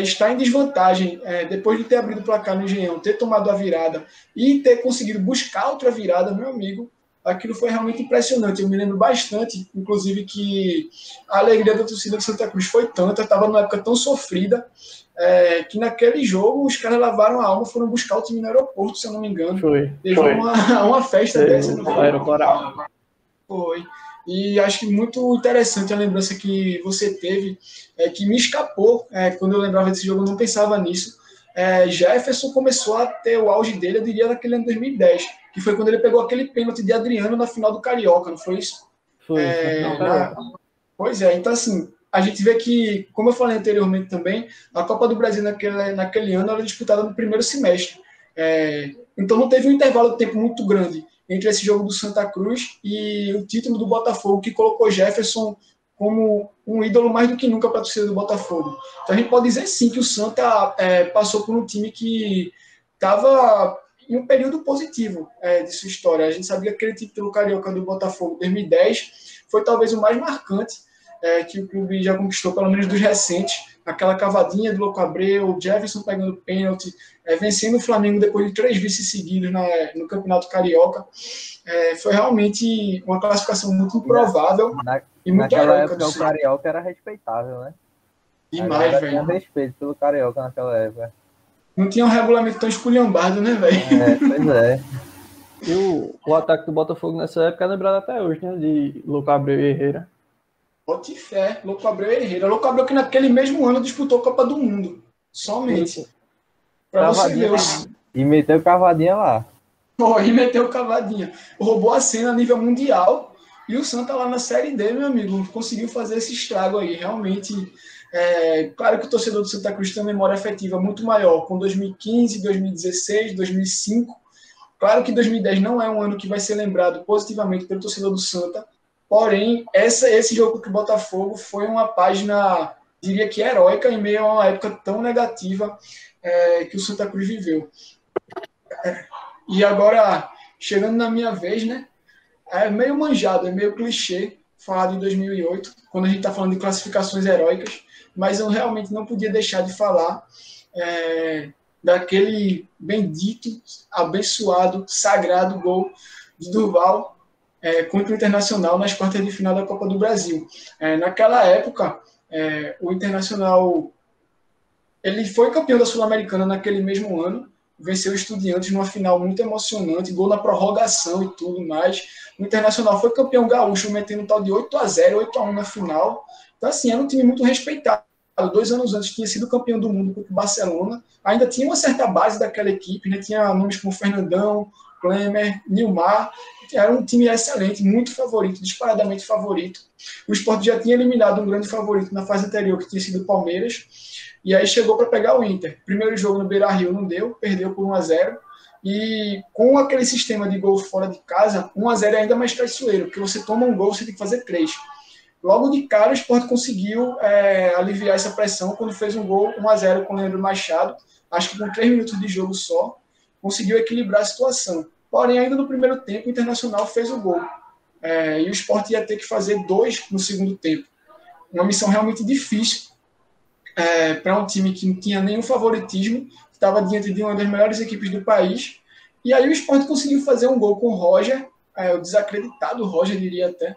estar em desvantagem, depois de ter abrido o placar no Engenhão, ter tomado a virada e ter conseguido buscar outra virada, meu amigo, aquilo foi realmente impressionante. Eu me lembro bastante, inclusive, que a alegria da torcida de Santa Cruz foi tanta, estava numa época tão sofrida, que naquele jogo os caras lavaram a alma, foram buscar o time no aeroporto, se eu não me engano. Teve uma festa dessa. No aeroporto. Foi. E acho que muito interessante a lembrança que você teve, que me escapou. Quando eu lembrava desse jogo, eu não pensava nisso. Jefferson começou a ter o auge dele, eu diria, naquele ano 2010, que foi quando ele pegou aquele pênalti de Adriano na final do Carioca, não foi isso? Foi. Pois é, então assim, a gente vê que, como eu falei anteriormente também, a Copa do Brasil naquele ano era disputada no primeiro semestre. Então não teve um intervalo de tempo muito grande entre esse jogo do Santa Cruz e o título do Botafogo, que colocou Jefferson como um ídolo mais do que nunca para a torcida do Botafogo. Então a gente pode dizer sim que o Santa passou por um time que estava em um período positivo de sua história. A gente sabia que aquele título carioca do Botafogo em 2010 foi talvez o mais marcante que o clube já conquistou, pelo menos dos recentes. Aquela cavadinha do Louco Abreu, o Jefferson pegando pênalti, vencendo o Flamengo depois de 3 vices seguidos no Campeonato Carioca. Foi realmente uma classificação muito improvável e muito naquela heróica época o Carioca era respeitável, né? Demais, velho. Tinha respeito pelo Carioca naquela época. Não tinha um regulamento tão esculhambado, né, velho? Pois é. E o ataque do Botafogo nessa época é lembrado até hoje, né? De Louco Abreu e Herrera. Bote fé, Louco Abreu e Herrera. Louco Abreu que naquele mesmo ano disputou a Copa do Mundo. Somente. Pra você ver. E meteu cavadinha lá. E meteu cavadinha. Roubou a cena a nível mundial. E o Santa lá na Série D, meu amigo, conseguiu fazer esse estrago aí. Realmente, claro que o torcedor do Santa Cruz tem uma memória afetiva muito maior, com 2015, 2016, 2005. Claro que 2010 não é um ano que vai ser lembrado positivamente pelo torcedor do Santa, porém, esse jogo contra o Botafogo foi uma página, diria que heróica, em meio a uma época tão negativa que o Santa Cruz viveu. E agora, chegando na minha vez, né? É meio manjado, é meio clichê falar de 2008, quando a gente está falando de classificações heróicas, mas eu realmente não podia deixar de falar daquele bendito, abençoado, sagrado gol de Durval contra o Internacional nas quartas de final da Copa do Brasil. Naquela época, o Internacional ele foi campeão da Sul-Americana naquele mesmo ano, venceu o Estudiantes numa final muito emocionante, gol na prorrogação e tudo mais. O Internacional foi campeão gaúcho, metendo um tal de 8-0, 8-1 na final. Então, assim, era um time muito respeitado. 2 anos antes tinha sido campeão do mundo contra o Barcelona. Ainda tinha uma certa base daquela equipe, né? Tinha nomes como Fernandão, Klemer, Nilmar. Era um time excelente, muito favorito, disparadamente favorito. O Sport já tinha eliminado um grande favorito na fase anterior, que tinha sido o Palmeiras. E aí chegou para pegar o Inter. Primeiro jogo no Beira-Rio não deu, perdeu por 1-0. E com aquele sistema de gol fora de casa, 1-0 é ainda mais traiçoeiro, porque você toma um gol, você tem que fazer 3. Logo de cara, o Sport conseguiu aliviar essa pressão quando fez um gol 1-0 com o Leandro Machado. Acho que com 3 minutos de jogo só, conseguiu equilibrar a situação. Porém, ainda no primeiro tempo, o Internacional fez o gol. E o Sport ia ter que fazer 2 no segundo tempo. Uma missão realmente difícil para um time que não tinha nenhum favoritismo, estava diante de uma das melhores equipes do país. E aí o Sport conseguiu fazer um gol com o Roger, o desacreditado Roger, diria até.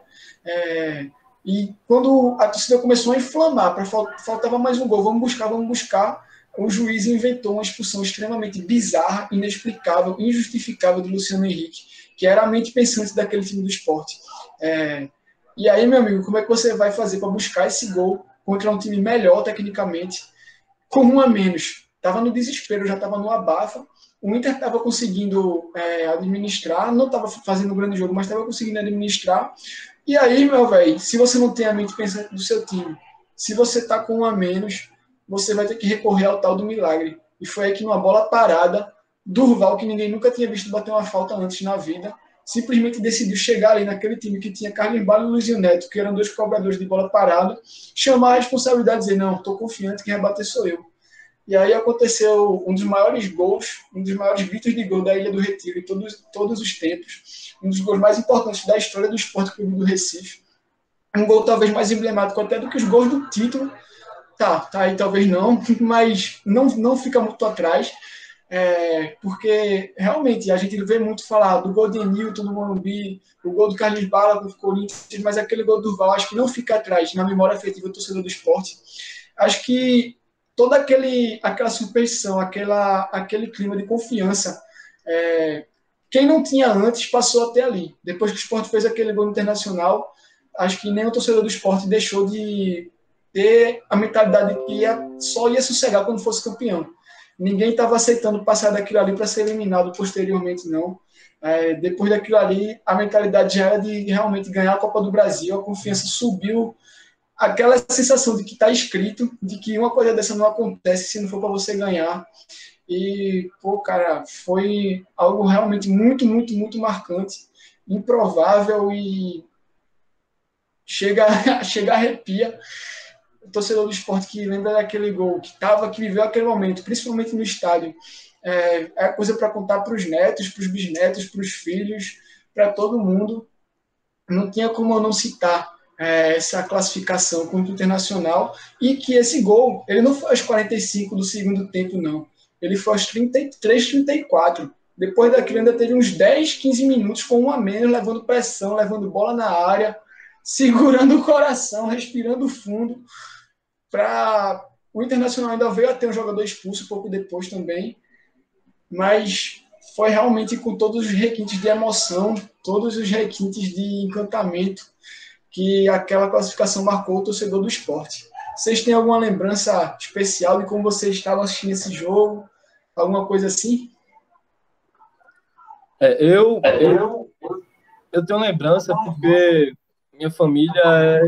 E quando a torcida começou a inflamar, faltava mais um gol, vamos buscar, o juiz inventou uma expulsão extremamente bizarra, inexplicável, injustificável do Luciano Henrique, que era a mente pensante daquele time do Sport. E aí, meu amigo, como é que você vai fazer para buscar esse gol contra um time melhor tecnicamente, com 1 a menos? Estava no desespero, já estava no abafa. O Inter estava conseguindo administrar, não estava fazendo um grande jogo, mas estava conseguindo administrar. E aí, meu velho, se você não tem a mente pensante do seu time, se você está com 1 a menos, você vai ter que recorrer ao tal do milagre. E foi aí que numa bola parada, Durval, que ninguém nunca tinha visto bater uma falta antes na vida, simplesmente decidiu chegar ali naquele time que tinha Carlos Bala e Luizinho Neto, que eram 2 cobradores de bola parada, chamar a responsabilidade e dizer, não, estou confiante, quem vai bater sou eu. E aí aconteceu um dos maiores gols, um dos maiores gritos de gol da Ilha do Retiro em todos os tempos, um dos gols mais importantes da história do Sport Clube do Recife, um gol talvez mais emblemático até do que os gols do título, tá aí talvez não, mas não fica muito atrás, porque realmente a gente vê muito falar do gol de Newton no Morumbi, o gol do Carlos Bala do Corinthians, mas aquele gol do Durval acho que não fica atrás na memória afetiva do torcedor do esporte. Acho que toda aquela superstição, aquele clima de confiança, quem não tinha antes passou até ali. Depois que o Sport fez aquele gol internacional, acho que nem o torcedor do Sport deixou de ter a mentalidade que só ia sossegar quando fosse campeão. Ninguém estava aceitando passar daquilo ali para ser eliminado posteriormente, não. Depois daquilo ali, a mentalidade já era de realmente ganhar a Copa do Brasil, a confiança subiu, aquela sensação de que está escrito, de que uma coisa dessa não acontece se não for para você ganhar. E, cara, foi algo realmente muito, muito, muito marcante, improvável e chega a arrepia. O torcedor do Sport que lembra daquele gol, que viveu aquele momento, principalmente no estádio, é coisa para contar para os netos, para os bisnetos, para os filhos, para todo mundo. Não tinha como eu não citar essa classificação contra o Internacional, e que esse gol, ele não foi aos 45 do segundo tempo, não. Ele foi aos 33, 34. Depois daquilo ainda teve uns 10, 15 minutos com um a menos, levando pressão, levando bola na área, segurando o coração, respirando fundo. O Internacional ainda veio a ter um jogador expulso pouco depois também, mas foi realmente com todos os requintes de emoção, todos os requintes de encantamento que aquela classificação marcou o torcedor do esporte. Vocês têm alguma lembrança especial de como vocês estavam assistindo esse jogo? Alguma coisa assim? Eu tenho lembrança porque minha família,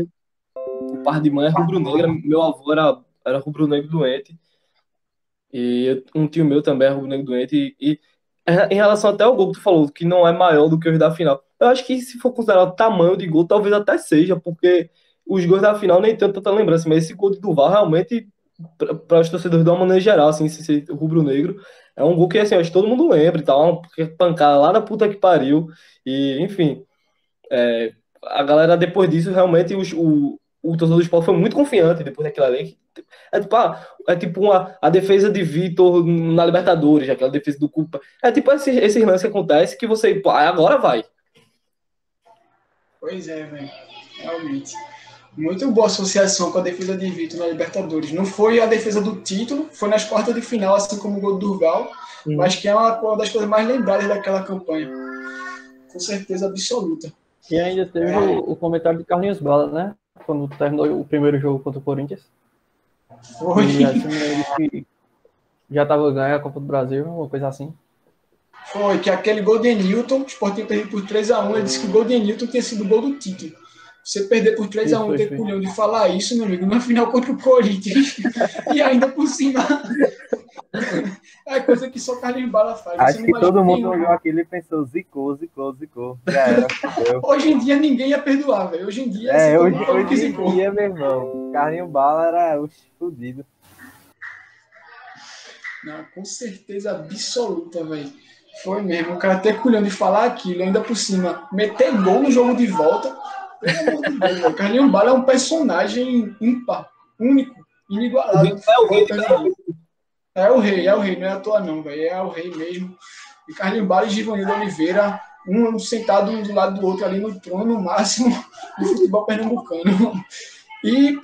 o par de mãe é rubro-negra, meu avô era rubro-negro doente, e um tio meu também é rubro-negro doente, e em relação até ao gol que tu falou, que não é maior do que os da final, eu acho que se for considerar o tamanho de gol, talvez até seja, porque os gols da final nem tenho tanta lembrança, mas esse gol de Duval realmente, para os torcedores de uma maneira geral, assim, se ser rubro-negro, é um gol que assim, acho que todo mundo lembra e tal, uma pancada lá da puta que pariu, e enfim, a galera depois disso, realmente, o torcedor do Sport foi muito confiante depois daquilo ali. É tipo a defesa de Vitor na Libertadores, aquela defesa do Cupa. É tipo esse lance que acontece que você, agora vai. Pois é, velho. Realmente. Muito boa associação com a defesa de Vitor na Libertadores. Não foi a defesa do título, foi nas quartas de final, assim como o gol do Durval, mas que é uma das coisas mais lembradas daquela campanha. Com certeza absoluta. E ainda teve o comentário de Carlinhos Bala, né? Quando terminou o primeiro jogo contra o Corinthians. Foi. E assim, ele que já estava ganhando a Copa do Brasil, uma coisa assim. Foi, que aquele gol de Newton, o Sport tinha perdido por 3-1, ele disse que o gol de Newton tinha sido o gol do título. Você perder por 3-1, ter culhão de falar isso, meu amigo, na final contra o Corinthians. E ainda por cima. É coisa que só Carlinhos Bala faz. Acho que todo mundo olhou aquilo e pensou, zicou. Já era. Hoje em dia ninguém ia perdoar, velho. Hoje em dia, hoje em dia, meu irmão, Carlinhos Bala era fudido. Não, com certeza absoluta, velho. Foi mesmo. O cara ter culhão de falar aquilo, ainda por cima, meter gol no jogo de volta. Pelo amor de Deus, velho. Carlinhos Bala é um personagem ímpar, único, inigualável. É o rei, não é à toa não, velho. É o rei mesmo. E Carlinhos Bala e Givanildo Oliveira, um sentado um do lado do outro ali no trono máximo do futebol pernambucano. E,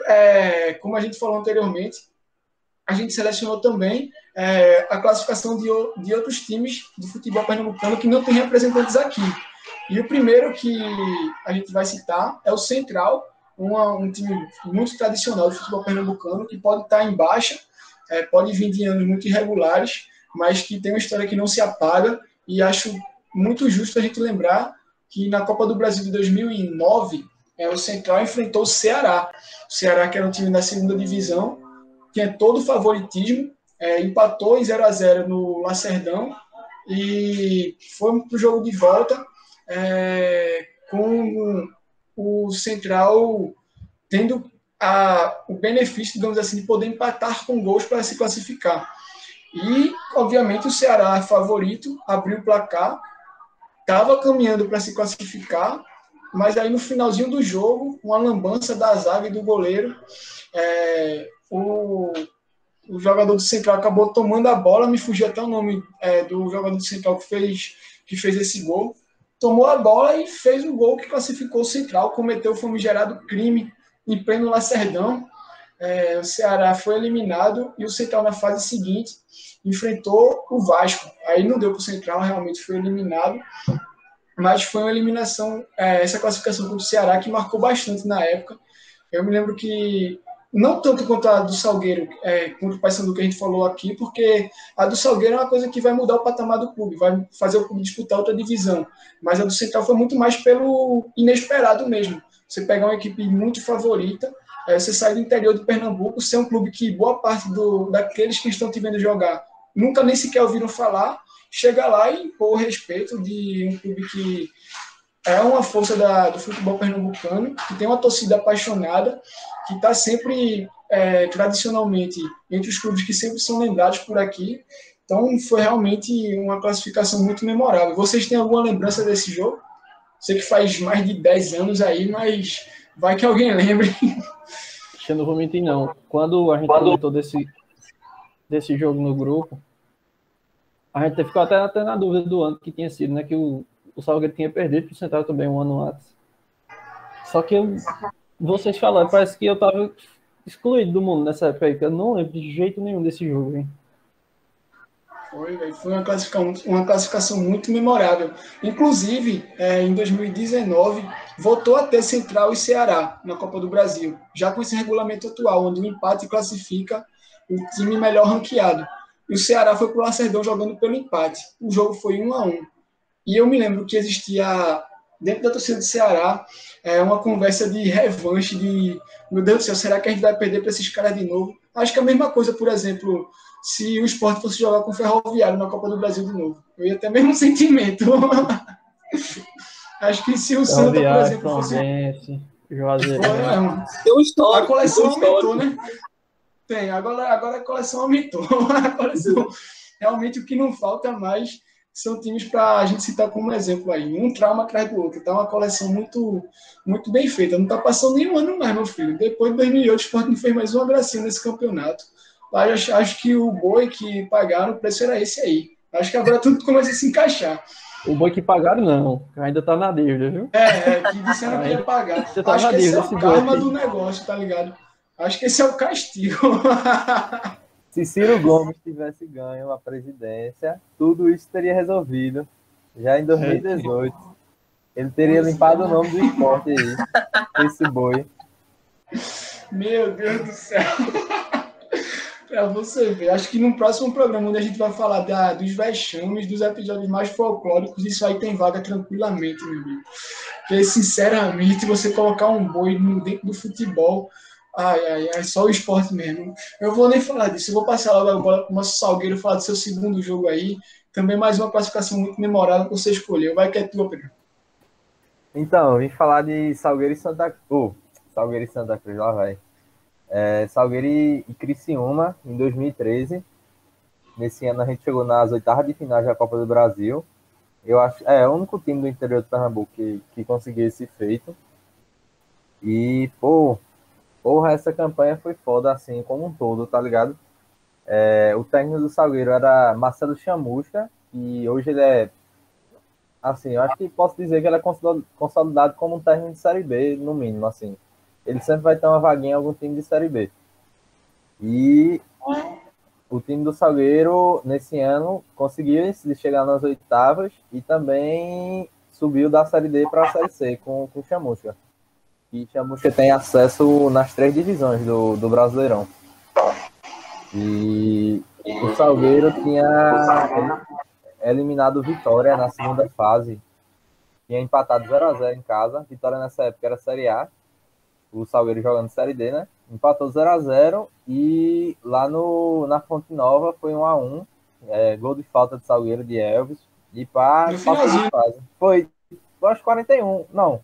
como a gente falou anteriormente, a gente selecionou também a classificação de outros times do futebol pernambucano que não tem representantes aqui. E o primeiro que a gente vai citar é o Central, um time muito tradicional do futebol pernambucano, que pode estar em baixa, pode vir de anos muito irregulares, mas que tem uma história que não se apaga, e acho muito justo a gente lembrar que na Copa do Brasil de 2009, o Central enfrentou o Ceará. O Ceará, que era um time da segunda divisão, tinha todo o favoritismo, empatou em 0-0 no Lacerdão, e foi para o jogo de volta, com o Central tendo o benefício, digamos assim, de poder empatar com gols para se classificar. E, obviamente, o Ceará, favorito, abriu o placar, estava caminhando para se classificar, mas aí no finalzinho do jogo, uma lambança da zaga e do goleiro, o jogador do Central acabou tomando a bola, me fugiu até o nome do jogador do Central que fez esse gol, tomou a bola e fez o gol que classificou o Central, cometeu o famigerado crime em pleno Lacerdão. O Ceará foi eliminado e o Central, na fase seguinte, enfrentou o Vasco. Aí não deu para o Central, realmente foi eliminado, mas foi uma eliminação, essa classificação contra o Ceará, que marcou bastante na época. Eu me lembro que, não tanto quanto a do Salgueiro, contra o Paysandu que a gente falou aqui, porque a do Salgueiro é uma coisa que vai mudar o patamar do clube, vai fazer o clube disputar outra divisão, mas a do Central foi muito mais pelo inesperado mesmo. Você pegar uma equipe muito favorita, você sai do interior de Pernambuco, ser um clube que boa parte daqueles que estão te vendo jogar nunca nem sequer ouviram falar, chega lá e impor o respeito de um clube que é uma força do futebol pernambucano, que tem uma torcida apaixonada, que está sempre, tradicionalmente, entre os clubes que sempre são lembrados por aqui. Então, foi realmente uma classificação muito memorável. Vocês têm alguma lembrança desse jogo? Sei que faz mais de 10 anos aí, mas vai que alguém lembre. Eu não vou mentir, não. Quando a gente comentou desse jogo no grupo, a gente ficou até na dúvida do ano que tinha sido, né? Que o Salgueiro tinha perdido para o Central também um ano antes. Só que vocês falaram, parece que eu tava excluído do mundo nessa época aí, que eu não lembro de jeito nenhum desse jogo, hein? Foi, velho. Foi uma classificação muito memorável. Inclusive, em 2019, voltou a ter Central e Ceará na Copa do Brasil, já com esse regulamento atual, onde o empate classifica o time melhor ranqueado. E o Ceará foi para o Lacerdão jogando pelo empate. O jogo foi 1-1. E eu me lembro que existia, dentro da torcida do Ceará, uma conversa de revanche, de, meu Deus do céu, será que a gente vai perder para esses caras de novo? Acho que é a mesma coisa, por exemplo, se o Sport fosse jogar com o Ferroviário na Copa do Brasil de novo. Eu ia ter o mesmo sentimento. Acho que se o Santa, por exemplo, fosse... Juazeiro. Tem um histórico. A coleção aumentou, né? Tem, agora a coleção aumentou. A coleção, realmente o que não falta mais são times para a gente citar como exemplo aí. Um trauma atrás do outro. Tá uma coleção muito, muito bem feita. Não tá passando nenhum ano mais, meu filho. Depois de 2008, o Sport não fez mais uma gracinha nesse campeonato. Mas acho que o boi que pagaram, o preço era esse aí. Acho que agora tudo começa a se encaixar. O boi que pagaram, não. Ainda tá na dívida, viu? Que disseram que ia pagar. Tá Acho que esse é dívida, o karma do negócio, tá ligado? Acho que esse é o castigo. Se Ciro Gomes tivesse ganho a presidência, tudo isso teria resolvido. Já em 2018. Ele teria limpado o nome do esporte aí. Esse boi. Meu Deus do céu. Pra você ver. Acho que no próximo programa, onde a gente vai falar dos vexames, dos episódios mais folclóricos, isso aí tem vaga tranquilamente, meu amigo. Porque, sinceramente, você colocar um boi dentro do futebol... só o esporte mesmo. Eu vou nem falar disso, eu vou passar logo a bola para o nosso Salgueiro falar do seu segundo jogo aí. Também mais uma classificação muito memorável que você escolheu. Vai que é tua, Pedro. Então, eu vim falar de Salgueiro e Santa Cruz. Salgueiro e Santa Cruz, lá vai. Salgueiro e Criciúma, em 2013. Nesse ano a gente chegou nas oitavas de final da Copa do Brasil. Eu acho, o único time do interior de Pernambuco que conseguiu esse feito. E, porra, essa campanha foi foda, assim, como um todo, tá ligado? O técnico do Salgueiro era Marcelo Chamusca, e hoje ele é, assim, eu acho que posso dizer que ele é consolidado como um técnico de Série B, no mínimo, assim. Ele sempre vai ter uma vaguinha em algum time de Série B. E o time do Salgueiro, nesse ano, conseguiu chegar nas oitavas e também subiu da Série D para a Série C com o Chamusca. E Chamusca tem acesso nas 3 divisões do Brasileirão. E o Salgueiro tinha eliminado o Vitória na segunda fase. Tinha empatado 0-0 em casa. Vitória nessa época era Série A. O Salgueiro jogando Série D, né? Empatou 0-0 e lá na Fonte Nova foi 1-1. Gol de falta de Salgueiro de Elvis. E passou de fase. Foi, eu acho 41. Não.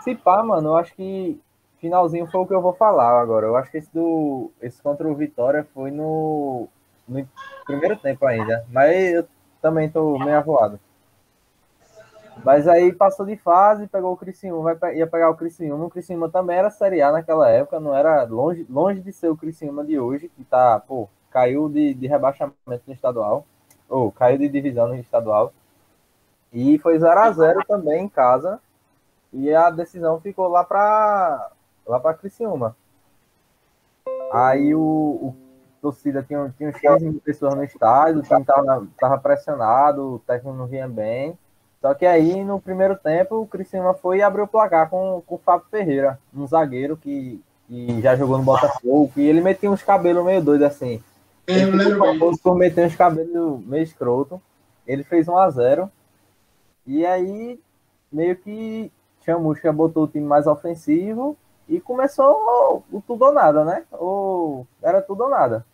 Se pá, mano, eu acho que finalzinho foi o que eu vou falar agora. Eu acho que esse contra o Vitória foi no primeiro tempo ainda. Mas eu também tô meio avoado. Mas aí passou de fase, pegou o Criciúma, ia pegar o Criciúma. O Criciúma também era Série A naquela época, não era longe de ser o Criciúma de hoje, que tá, caiu de rebaixamento no estadual. Caiu de divisão no estadual. E foi 0-0 também em casa. E a decisão ficou lá para Criciúma. Aí o torcida tinha uns 15 mil pessoas no estádio, o time tava pressionado, o técnico não vinha bem. Só que aí, no primeiro tempo, o Criciúma foi e abriu o placar com o Fábio Ferreira, um zagueiro que já jogou no Botafogo, e ele metia uns cabelos meio doidos assim. Ele ficou famoso por meter uns cabelos meio escroto. Ele fez 1-0. E aí, meio que Chamusca botou o time mais ofensivo e começou o tudo ou nada, né? Era tudo ou nada.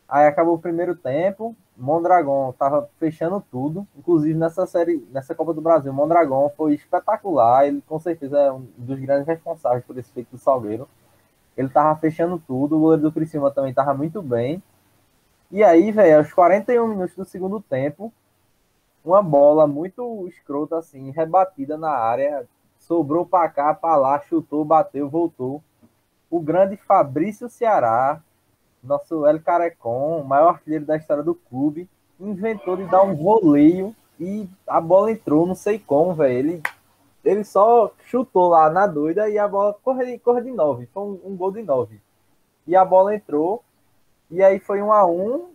Aí acabou o primeiro tempo, Mondragón tava fechando tudo, inclusive nessa Copa do Brasil, Mondragón foi espetacular, ele com certeza é um dos grandes responsáveis por esse feito do Salgueiro. Ele tava fechando tudo, o goleiro do Criciúma também tava muito bem, E aí, velho, aos 41 minutos do segundo tempo, uma bola muito escrota, assim, rebatida na área, sobrou pra cá, pra lá, chutou, bateu, voltou. O grande Fabrício Ceará, nosso El Carecon, o maior artilheiro da história do clube, inventou de dar um voleio e a bola entrou, não sei como, velho. Ele só chutou lá na doida e a bola corre de 9. Foi um gol de 9. E a bola entrou. E aí foi 1-1.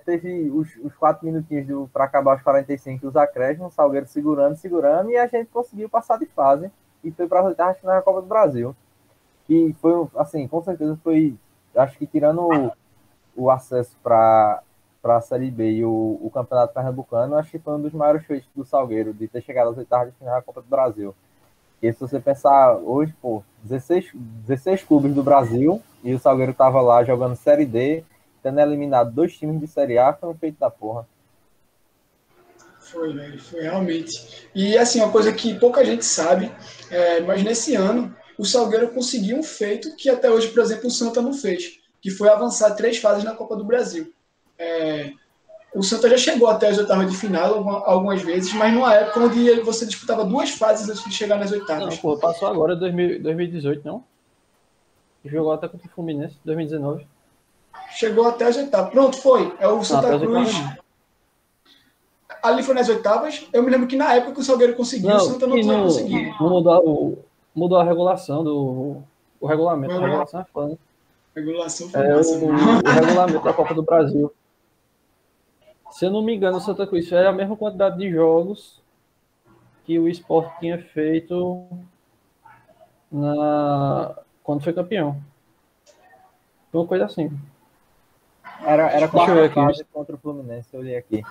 Teve os 4 minutinhos para acabar os 45 dos acréscimos, o Salgueiro segurando. E a gente conseguiu passar de fase. E foi para as oitavas de final da Copa do Brasil. E foi, assim, com certeza foi... Acho que tirando o acesso para a Série B e o Campeonato Pernambucano, acho que foi um dos maiores feitos do Salgueiro, de ter chegado às oitavas de final da Copa do Brasil. E se você pensar hoje, 16 clubes do Brasil, e o Salgueiro estava lá jogando Série D, tendo eliminado 2 times de Série A, foi um feito da porra. Foi, velho, foi realmente. E assim, uma coisa que pouca gente sabe, mas nesse ano o Salgueiro conseguiu um feito que até hoje, por exemplo, o Santa não fez, que foi avançar 3 fases na Copa do Brasil. O Santa já chegou até as oitavas de final algumas vezes, mas numa época onde você disputava 2 fases antes de chegar nas oitavas. Não, passou agora, 2018, não? Jogou até contra o Fluminense, 2019. Chegou até as oitavas. Pronto, foi. É o Santa Cruz. Ali foi nas oitavas. Eu me lembro que na época que o Salgueiro conseguiu, o Santa não tinha conseguido. Mudou a regulação o regulamento. A regulação é foda. Regulação foi o regulamento da Copa do Brasil. Se eu não me engano, o Santa Cruz fez a mesma quantidade de jogos que o Sport tinha feito quando foi campeão. Foi uma coisa assim. Era quarta fase contra o Fluminense, eu olhei aqui.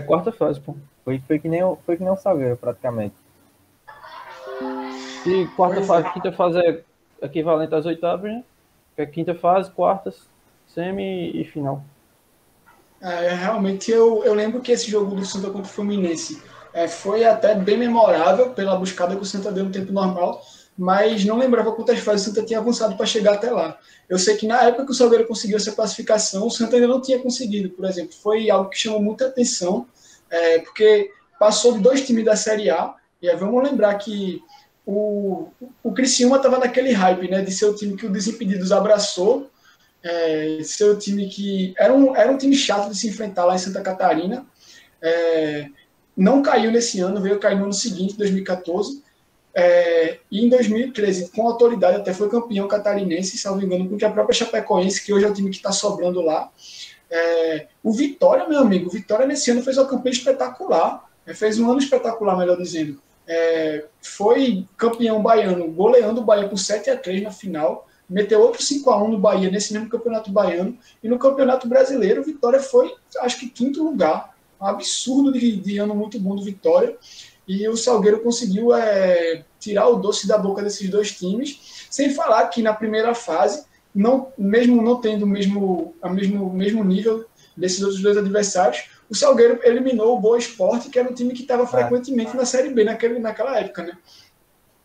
Quarta fase, pô. Foi que nem o Salgueiro, praticamente. E quarta fase, quinta fase é equivalente às oitavas, né? Que é quinta fase, quartas, semi e final. Realmente, eu lembro que esse jogo do Santa contra o Fluminense foi até bem memorável pela buscada que o Santa deu no tempo normal, mas não lembrava quantas fases o Santa tinha avançado para chegar até lá. Eu sei que na época que o Salgueiro conseguiu essa classificação, o Santa ainda não tinha conseguido, por exemplo. Foi algo que chamou muita atenção, porque passou de 2 times da Série A, e aí vamos lembrar que o Criciúma estava naquele hype, né, de ser o time que o Desimpedidos abraçou, seu time que era um time chato de se enfrentar lá em Santa Catarina, não caiu nesse ano, veio cair no ano seguinte, 2014, e em 2013, com autoridade, até foi campeão catarinense, salvo engano, contra a própria Chapecoense, que hoje é o time que está sobrando lá. O Vitória, meu amigo, o Vitória nesse ano fez uma campanha espetacular, fez um ano espetacular, melhor dizendo. Foi campeão baiano, goleando o Bahia por 7-3 na final, meteu outro 5-1 no Bahia, nesse mesmo campeonato baiano, e no campeonato brasileiro, o Vitória foi, acho que, 5º lugar, um absurdo de ano muito bom do Vitória, e o Salgueiro conseguiu tirar o doce da boca desses 2 times, sem falar que na primeira fase, mesmo não tendo o mesmo nível desses outros 2 adversários, o Salgueiro eliminou o Boa Esporte, que era um time que estava frequentemente na Série B naquela época, né?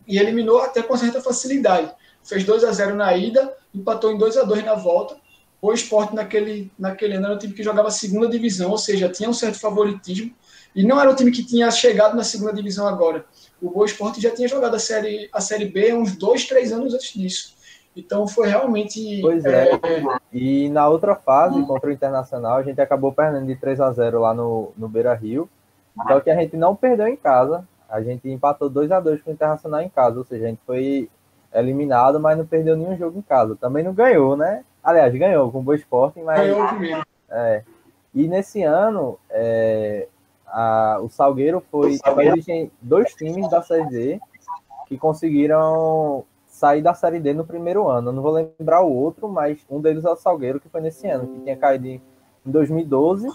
E eliminou até com certa facilidade. Fez 2-0 na ida, empatou em 2-2 na volta. O Sport naquele ano era um time que jogava a 2ª divisão, ou seja, tinha um certo favoritismo. E não era um time que tinha chegado na 2ª divisão agora. O Boa Esporte já tinha jogado a Série B uns 2-3 anos antes disso. Então foi realmente... Pois E na outra fase, contra o Internacional, a gente acabou perdendo de 3-0 lá no Beira-Rio. Só que a gente não perdeu em casa. A gente empatou 2-2 com o Internacional em casa. Ou seja, a gente foi eliminado, mas não perdeu nenhum jogo em casa. Também não ganhou, né? Aliás, ganhou com o Boa Esporte, mas... Ganhou primeiro. E nesse ano, o Salgueiro existem 2 times da Série D que conseguiram sair da Série D no primeiro ano. Eu não vou lembrar o outro, mas um deles é o Salgueiro, que foi nesse ano, que tinha caído em 2012,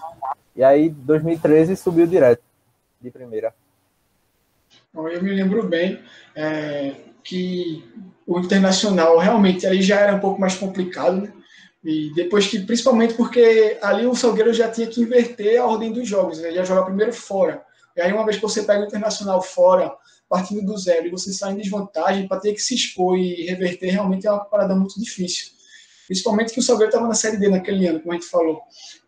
e aí 2013 subiu direto de primeira. Eu me lembro bem que o Internacional realmente ali já era um pouco mais complicado, né? E depois que, principalmente porque ali o Salgueiro já tinha que inverter a ordem dos jogos, né? Já jogar primeiro fora. E aí uma vez que você pega o Internacional fora, partindo do 0, e você sai em desvantagem para ter que se expor e reverter, realmente é uma parada muito difícil. Principalmente que o Salgueiro estava na Série D naquele ano, como a gente falou.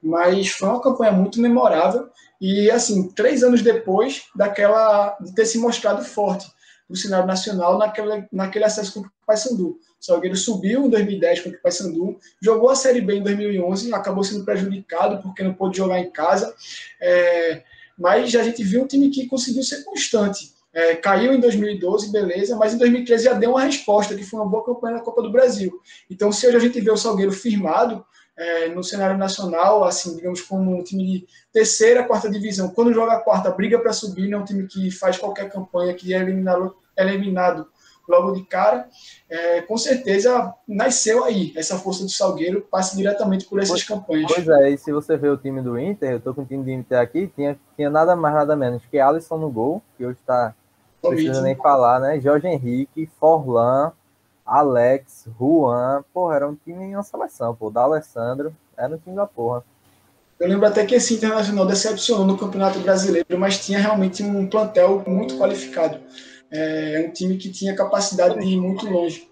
Mas foi uma campanha muito memorável e, assim, 3 anos depois de ter se mostrado forte no cenário nacional naquele acesso contra o Paysandu. O Salgueiro subiu em 2010 contra o Paysandu, jogou a Série B em 2011, acabou sendo prejudicado porque não pôde jogar em casa, mas a gente viu um time que conseguiu ser constante. Caiu em 2012, beleza, mas em 2013 já deu uma resposta, que foi uma boa campanha na Copa do Brasil. Então, se hoje a gente vê o Salgueiro firmado no cenário nacional, assim, digamos, como um time de terceira, quarta divisão, quando joga a quarta, briga para subir, não é um time que faz qualquer campanha, que é eliminado logo de cara, com certeza nasceu aí, essa força do Salgueiro passa diretamente por essas campanhas. Pois é, e se você vê o time do Inter, eu tô com o time do Inter aqui, tinha nada mais, nada menos que Alisson no gol, que hoje tá, não precisa nem falar, né? Jorge Henrique, Forlan, Alex, Juan, porra, era um time em uma seleção, pô, da Alessandro, era um time da porra. Eu lembro até que esse Internacional decepcionou no Campeonato Brasileiro, mas tinha realmente um plantel muito qualificado. É um time que tinha capacidade de ir muito longe.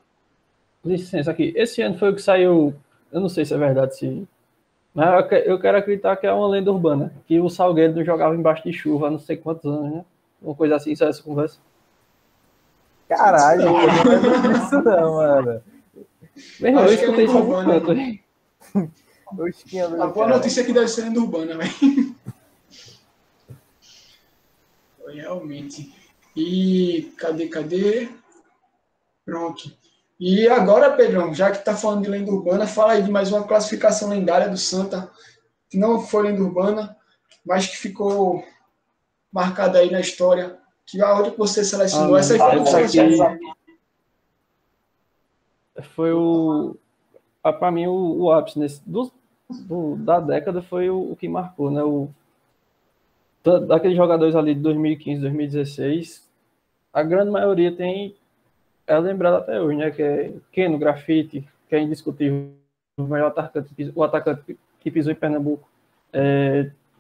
Licença aqui, esse ano foi o que saiu, eu não sei se é verdade, mas eu quero acreditar que é uma lenda urbana, que o Salgueiro não jogava embaixo de chuva há não sei quantos anos, né? Uma coisa assim, só essa conversa. Caralho, eu não lembro disso não, mano. Mesmo, eu escutei isso há tanto aí. A boa notícia é que deve ser lenda urbana, velho. Realmente. E cadê? Pronto. E agora, Pedrão, já que tá falando de lenda urbana, fala aí de mais uma classificação lendária do Santa, que não foi lenda urbana, mas que ficou marcada aí na história. Que a ordem que você selecionou, essa aí foi a seleção. Foi para mim o ápice da década foi o que marcou, né? Daqueles jogadores ali de 2015, 2016, a grande maioria é lembrado até hoje, né? Que é Keno, Grafite, que é indiscutível, o melhor atacante que pisou em Pernambuco,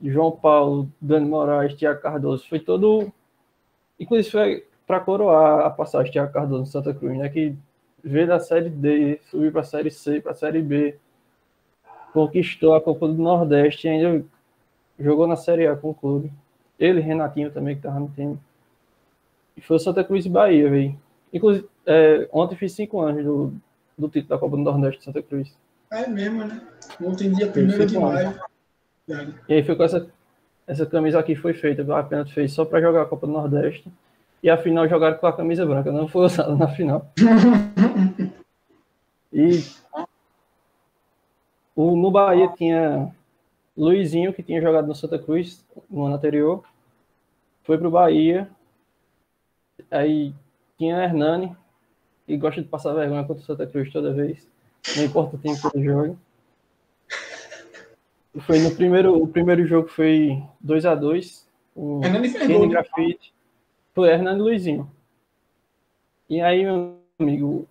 João Paulo, Dani Moraes, Thiago Cardoso, foi todo... Inclusive foi para coroar a passagem de Thiago Cardoso no Santa Cruz, né? Que veio da Série D, subiu para a Série C, para a Série B, conquistou a Copa do Nordeste e ainda jogou na Série A com o clube. Ele e Renatinho também, que estava no time. E foi o Santa Cruz e Bahia, velho. Inclusive, ontem fiz 5 anos do título da Copa do Nordeste de Santa Cruz. É mesmo, né? Ontem, dia 1º de maio. E aí foi com essa camisa aqui, foi feita, apenas fez só para jogar a Copa do Nordeste. E a final jogaram com a camisa branca, não foi usada na final. E no Bahia tinha Luizinho, que tinha jogado no Santa Cruz no ano anterior, foi pro Bahia. Aí tinha Hernani, que gosta de passar vergonha contra o Santa Cruz toda vez, não importa o tempo que ele joga. Foi o primeiro jogo foi 2-2, o Kenny Grafite, foi Hernani e Luizinho. E aí, meu amigo,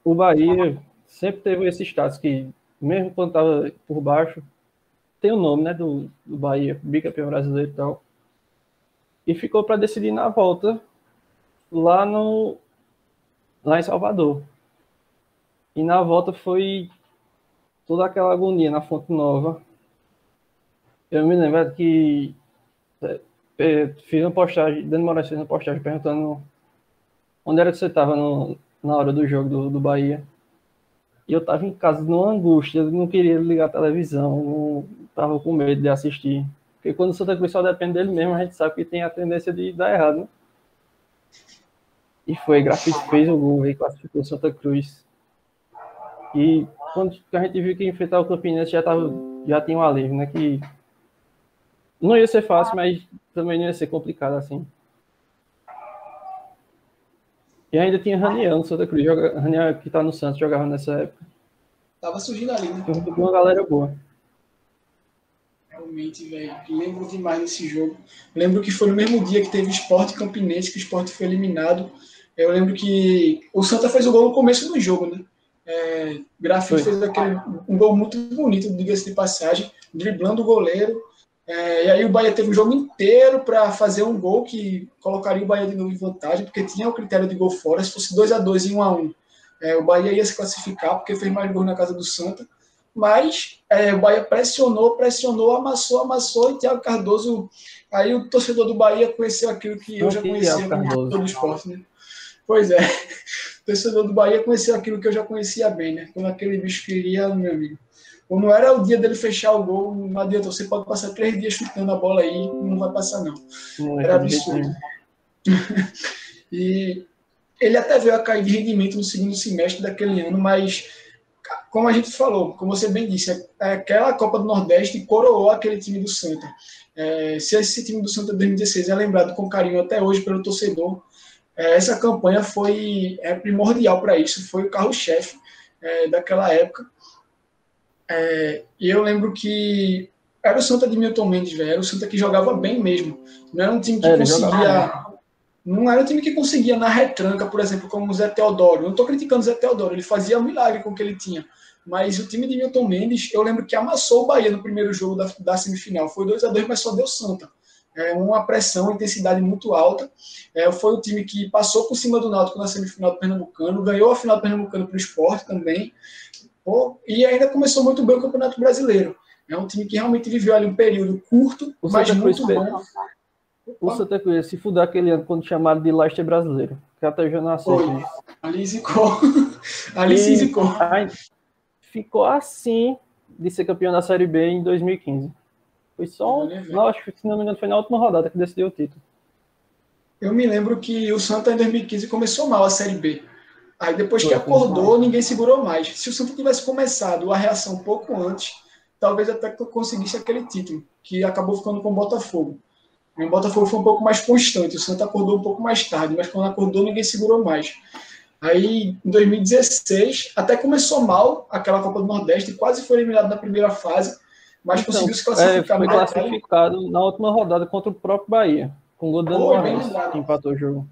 o Bahia sempre teve esse status que, mesmo quando estava por baixo, tem o nome, né, do Bahia, bicampeão brasileiro e tal. E ficou para decidir na volta lá em Salvador. E na volta foi toda aquela agonia na Fonte Nova. Eu me lembro que fiz uma postagem, Dani Moraes fez uma postagem perguntando onde era que você estava na hora do jogo do Bahia. E eu estava em casa numa angústia, eu não queria ligar a televisão, estava com medo de assistir. Porque quando o Santa Cruz só depende dele mesmo, a gente sabe que tem a tendência de dar errado, né? E foi, Grafite fez o gol, aí classificou o Santa Cruz. E quando a gente viu que enfrentar o Campinense já tinha um alívio, né? Que não ia ser fácil, mas também não ia ser complicado assim. E ainda tinha Raniel no Santa Cruz, Raniel que tá no Santos, jogava nessa época. Tava surgindo ali, né? Uma galera boa. Realmente, velho, lembro demais desse jogo. Lembro que foi no mesmo dia que teve Sport Campinense, que o Sport foi eliminado. Eu lembro que o Santa fez o gol no começo do jogo, né? Grafite fez um gol muito bonito, diga-se de passagem, driblando o goleiro. E aí o Bahia teve o jogo inteiro para fazer um gol que colocaria o Bahia de novo em vantagem, porque tinha o critério de gol fora, se fosse 2-2 e 1-1. O Bahia ia se classificar, porque fez mais gols na casa do Santa, mas o Bahia pressionou, amassou, e Thiago Cardoso, aí o torcedor do Bahia conheceu aquilo que eu já conhecia como torcedor do esporte, né? Pois é, o torcedor do Bahia conheceu aquilo que eu já conhecia bem, né? Quando aquele bicho queria, meu amigo. Quando era o dia dele fechar o gol, não adianta, você pode passar 3 dias chutando a bola aí, não vai passar não. Era absurdo. E ele até veio a cair de rendimento no segundo semestre daquele ano, mas, como a gente falou, como você bem disse, aquela Copa do Nordeste coroou aquele time do Santa. Se esse time do Santa de 2016 é lembrado com carinho até hoje pelo torcedor, essa campanha foi primordial para isso, foi o carro-chefe daquela época. E eu lembro que era o Santa de Milton Mendes, velho, era o Santa que jogava bem mesmo. Não era um time que conseguia... Não era um time que conseguia na retranca, por exemplo, como o Zé Teodoro. Não estou criticando o Zé Teodoro, ele fazia um milagre com o que ele tinha. Mas o time de Milton Mendes, eu lembro que amassou o Bahia no primeiro jogo da semifinal. Foi 2-2, mas só deu Santa. Uma pressão, intensidade muito alta. Foi o time que passou por cima do Náutico na semifinal do Pernambucano, ganhou a final do Pernambucano para o Sport também. E ainda começou muito bem o Campeonato Brasileiro. É um time que realmente viveu ali um período curto, mas muito bom. O Santa Cruz se fudeu aquele ano quando chamaram de Leicester brasileiro, que até já nasceu. Ali zicou. Ali se zicou. Ficou assim de ser campeão da Série B em 2015. Foi só acho que, se não me engano, foi na última rodada que decidiu o título. Eu me lembro que o Santa em 2015 começou mal a Série B. Aí depois que acordou, ninguém segurou mais. Se o Santa tivesse começado a reação um pouco antes, talvez até conseguisse aquele título, que acabou ficando com o Botafogo. O Botafogo foi um pouco mais constante, o Santa acordou um pouco mais tarde, mas quando acordou ninguém segurou mais. Aí, em 2016, até começou mal aquela Copa do Nordeste, quase foi eliminado na primeira fase, mas conseguiu se classificar. Foi classificado na última rodada contra o próprio Bahia, com o gol do Moraes, que empatou o jogo.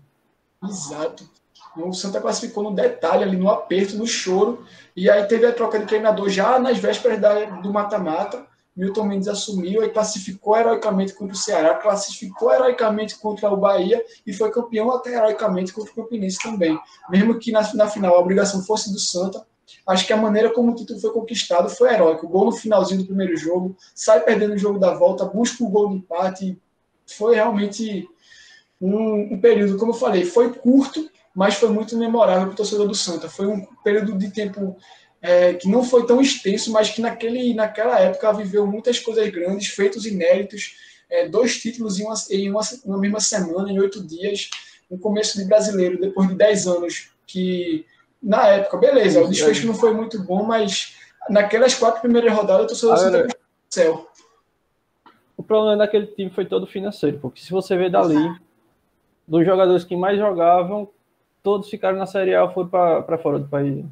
Exato. O Santa classificou no detalhe, ali no aperto, no choro, e aí teve a troca de treinador já nas vésperas do mata-mata. Milton Mendes assumiu e classificou heroicamente contra o Ceará, classificou heroicamente contra o Bahia e foi campeão até heroicamente contra o Campinense também. Mesmo que na final a obrigação fosse do Santa, acho que a maneira como o título foi conquistado foi heróico. O gol no finalzinho do primeiro jogo, sai perdendo o jogo da volta, busca o gol de empate. Foi realmente um período, como eu falei, foi curto, mas foi muito memorável para o torcedor do Santa. Foi um período de tempo que não foi tão extenso, mas que naquela época viveu muitas coisas grandes, feitos inéditos, 2 títulos em uma mesma semana, em 8 dias, um começo de brasileiro, depois de 10 anos, que na época, beleza, o desfecho não foi muito bom, mas naquelas 4 primeiras rodadas, o torcedor do Santa do céu. O problema daquele time foi todo financeiro, porque se você ver dali, dos jogadores que mais jogavam, todos ficaram na Série A ou foram para fora do país.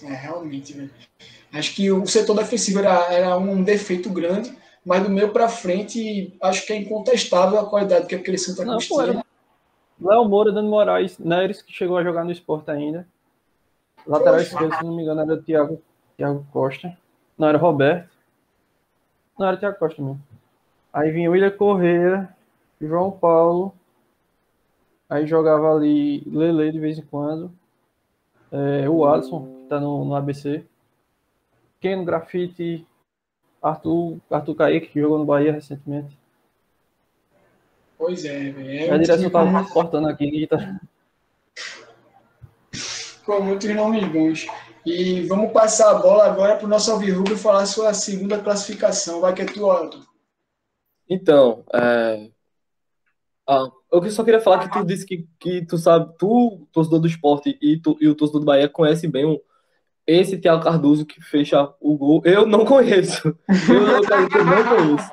Realmente, velho. Acho que o setor defensivo era um defeito grande, mas do meio para frente, acho que é incontestável a qualidade que aquele Santa Cruz tinha. Léo Moura, Dani Moraes, Neres, que chegou a jogar no Sport ainda. Lateral esquerdo, se não me engano, era o Thiago Costa. Não, era Roberto. Não, era o Thiago Costa mesmo. Aí vinha o William Correia, João Paulo. Aí jogava ali Lele de vez em quando. O Alisson, que tá no ABC. Keno Grafite, Arthur Kaique, que jogou no Bahia recentemente. Pois é, velho. A direção tá me cortando aqui. Tá... Com muitos nomes bons. E vamos passar a bola agora para o nosso Alvirrubro falar a sua segunda classificação. Vai que é tua, Alto. Então, eu só queria falar que tu disse que tu sabe, tu, torcedor do Sport e o torcedor do Bahia, conhece bem esse Thiago Cardoso que fecha o gol. Eu não conheço. Eu não conheço.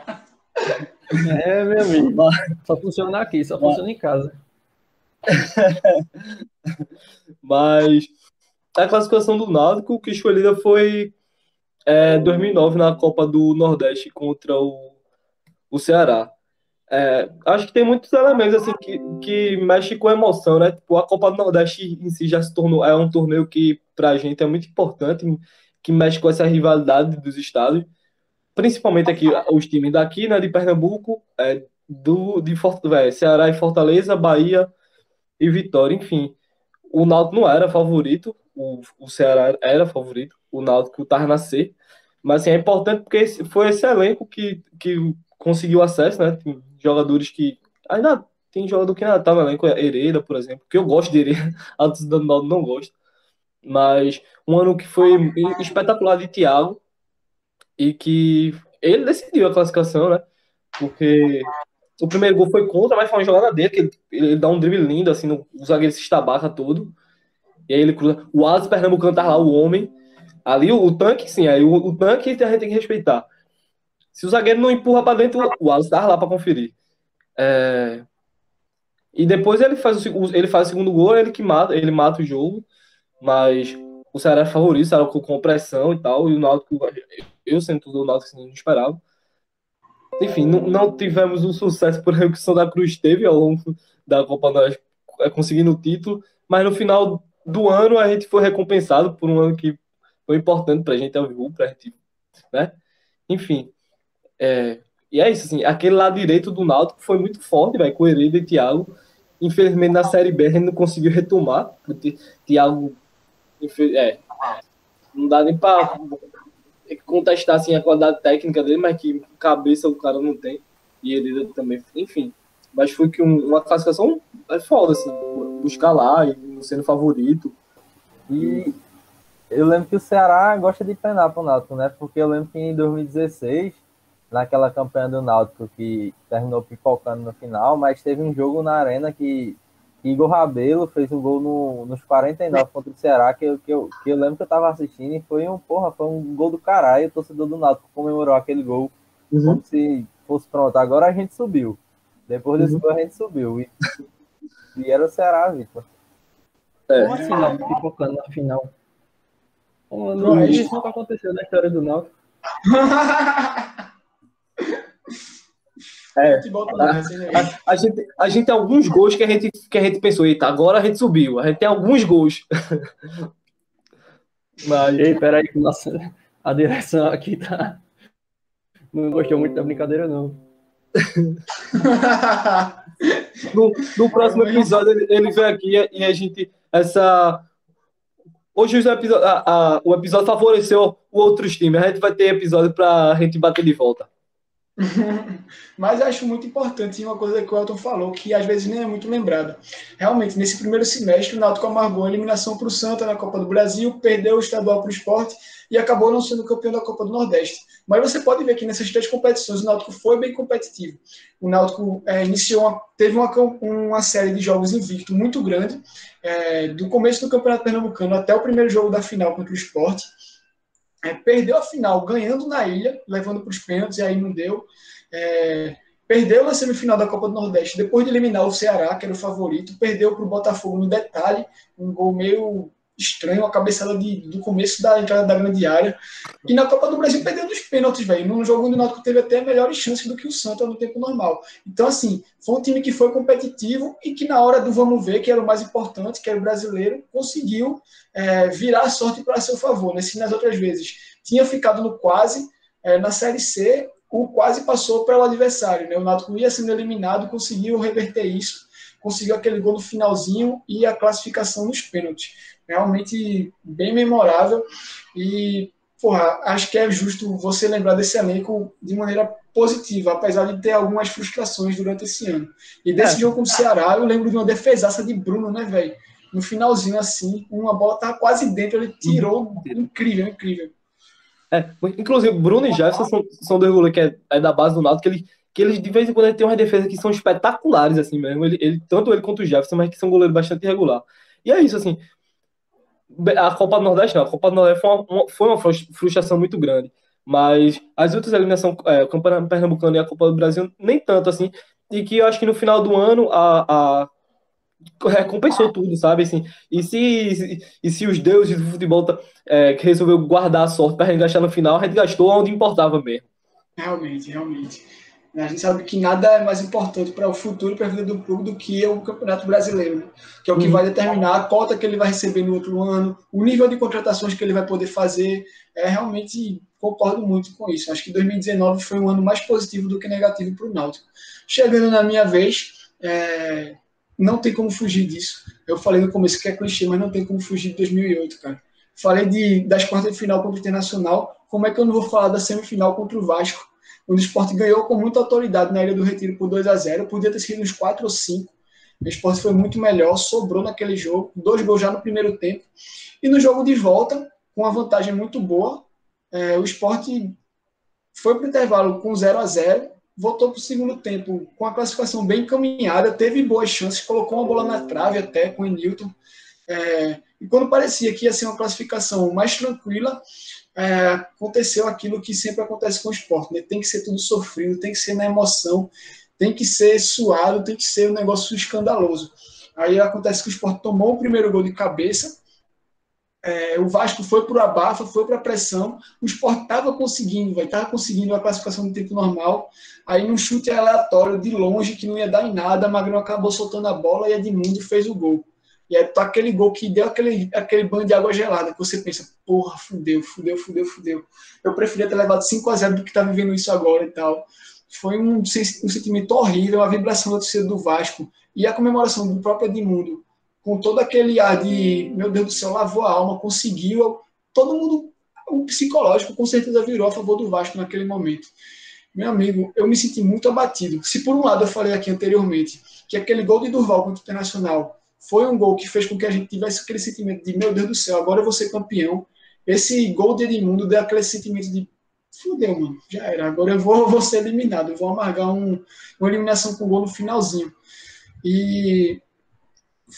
Meu amigo. Só funciona aqui, só funciona em casa. Mas a classificação do Náutico que escolhida foi 2009 na Copa do Nordeste contra o Ceará. Acho que tem muitos elementos assim que mexem com a emoção, né? Tipo, a Copa do Nordeste em si já se tornou um torneio que pra gente é muito importante, que mexe com essa rivalidade dos estados, principalmente aqui os times daqui, né, de Pernambuco, de Ceará e Fortaleza, Bahia e Vitória, enfim. o Náutico não era favorito, o Ceará era favorito, o Náutico estava na C, mas assim, é importante porque foi esse elenco que conseguiu acesso, né? Tem jogadores que ainda tem jogador que ainda tá no elenco, Hereda, por exemplo, que eu gosto de Hereda, a torcida do Náutico não gosta, mas um ano que foi espetacular de Thiago e que ele decidiu a classificação, né? Porque o primeiro gol foi contra, mas foi uma jogada dele, que ele dá um drible lindo, assim, o zagueiro se estabaca todo. E aí ele cruza. O Alisson Pernambucano tá lá, o homem. Ali o tanque, sim, aí o tanque a gente tem que respeitar. Se o zagueiro não empurra pra dentro, o Alisson tá lá pra conferir. E depois ele faz o segundo gol, ele mata o jogo. Mas o Ceará é favorito, o Ceará com pressão e tal. E o Náutico, eu sendo tudo o Náutico, assim, não esperava. Enfim, não tivemos o sucesso, por exemplo, que o Santa Cruz teve ao longo da Copa Nós conseguindo o título, mas no final do ano a gente foi recompensado por um ano que foi importante pra gente, pra gente, né? Enfim, e é isso, assim, aquele lado direito do Náutico foi muito forte, velho, com o Hereda e Thiago. Infelizmente na Série B a gente não conseguiu retomar, porque Thiago, não dá nem pra contestar assim, a qualidade técnica dele, mas que cabeça o cara não tem. E ele também, enfim. Mas foi que uma classificação foda, assim, buscar lá e não sendo favorito. E eu lembro que o Ceará gosta de penar pro Náutico, né? Porque eu lembro que em 2016, naquela campanha do Náutico que terminou pipocando no final, mas teve um jogo na Arena que Igor Rabelo fez um gol nos 49 contra o Ceará, que eu lembro que eu tava assistindo e foi um gol do caralho. O torcedor do Náutico comemorou aquele gol como se fosse pronto. Agora a gente subiu. Depois desse gol a gente subiu. E era o Ceará, Vitor. Como assim, Náutico pipocando na final? Não, isso nunca aconteceu na história do Náutico. A gente tem alguns gols que a gente pensou, eita, agora a gente subiu. A gente tem alguns gols. Mas... Ei, peraí, que a direção aqui não gostou muito da brincadeira, não. No próximo episódio ele vem aqui e a gente... Hoje o episódio favoreceu outros times. A gente vai ter episódio pra gente bater de volta. Mas acho muito importante uma coisa que o Elton falou, que às vezes nem é muito lembrada. Realmente, nesse primeiro semestre, o Náutico amargou a eliminação para o Santa na Copa do Brasil, perdeu o estadual para o Sport e acabou não sendo campeão da Copa do Nordeste. Mas você pode ver que nessas 3 competições o Náutico foi bem competitivo. O Náutico teve uma série de jogos invicto muito grande, do começo do Campeonato Pernambucano até o primeiro jogo da final contra o Sport. Perdeu a final ganhando na Ilha, levando para os pênaltis, e aí não deu. Perdeu na semifinal da Copa do Nordeste, depois de eliminar o Ceará, que era o favorito. Perdeu para o Botafogo no detalhe, um gol meio estranho, a cabeçada do começo da entrada da grande área. E na Copa do Brasil perdeu nos pênaltis, velho. Num jogo onde o Náutico teve até melhores chances do que o Santa no tempo normal. Então, assim, foi um time que foi competitivo e que na hora do vamos ver, que era o mais importante, que era o brasileiro, conseguiu virar a sorte para seu favor. Né? Se nas outras vezes tinha ficado no quase, na Série C, o quase passou para o adversário. Né? O Náutico ia sendo eliminado, conseguiu reverter isso, conseguiu aquele gol no finalzinho e a classificação nos pênaltis. Realmente bem memorável e, acho que é justo você lembrar desse elenco de maneira positiva, apesar de ter algumas frustrações durante esse ano. E desse jogo com o Ceará, eu lembro de uma defesaça de Bruno, né, velho? No finalzinho, assim, uma bola tava quase dentro, ele tirou, incrível. Inclusive, Bruno e Jefferson são 2 goleiros que é da base do Náutico, que eles de vez em quando ele tem umas defesas que são espetaculares, assim mesmo, tanto ele quanto o Jefferson, mas que são goleiros bastante irregular. E é isso, assim, a Copa do Nordeste não, a Copa do Nordeste foi uma frustração muito grande, mas as outras eliminações, o Campeonato Pernambucano e a Copa do Brasil, nem tanto, assim, e que eu acho que no final do ano recompensou tudo, sabe, assim, e se os deuses do futebol que resolveu guardar a sorte para a gente gastar no final, a gente gastou onde importava mesmo. Realmente. A gente sabe que nada é mais importante para o futuro e para a vida do clube do que o Campeonato Brasileiro, né? Que é o que vai determinar a cota que ele vai receber no outro ano, o nível de contratações que ele vai poder fazer. Realmente concordo muito com isso. Acho que 2019 foi um ano mais positivo do que negativo para o Náutico. Chegando na minha vez, não tem como fugir disso. Eu falei no começo que é clichê, mas não tem como fugir de 2008, cara. Falei das quartas de final contra o Internacional, como é que eu não vou falar da semifinal contra o Vasco, onde o Sport ganhou com muita autoridade na Ilha do Retiro por 2-0, podia ter sido uns 4 ou 5. O Sport foi muito melhor, sobrou naquele jogo, 2 gols já no primeiro tempo. E no jogo de volta, com uma vantagem muito boa, o Sport foi para o intervalo com 0-0, voltou para o segundo tempo com a classificação bem encaminhada, teve boas chances, colocou uma bola na trave até com o Newton. E quando parecia que ia ser uma classificação mais tranquila, aconteceu aquilo que sempre acontece com o Sport, né? Tem que ser tudo sofrido, tem que ser na emoção, tem que ser suado, tem que ser um negócio escandaloso. Aí acontece que o Sport tomou o primeiro gol de cabeça, o Vasco foi para o abafa, foi para a pressão, o Sport estava conseguindo a classificação no tempo normal, aí num chute aleatório de longe, que não ia dar em nada, Magrão acabou soltando a bola e Edmundo fez o gol. E é aquele gol que deu aquele banho de água gelada, que você pensa, porra, fudeu. Eu preferia ter levado 5-0 do que tá vivendo isso agora e tal. Foi um sentimento horrível, uma vibração da torcida do Vasco. E a comemoração do próprio Edmundo, com todo aquele ar de, meu Deus do céu, lavou a alma, conseguiu. Todo mundo, o psicológico, com certeza virou a favor do Vasco naquele momento. Meu amigo, eu me senti muito abatido. Se por um lado eu falei aqui anteriormente que aquele gol de Durval contra o Internacional foi um gol que fez com que a gente tivesse aquele sentimento de, meu Deus do céu, agora eu vou ser campeão. Esse gol de Edmundo deu aquele sentimento de, fudeu, mano, já era, agora eu vou ser eliminado, eu vou amargar uma eliminação com gol no finalzinho. E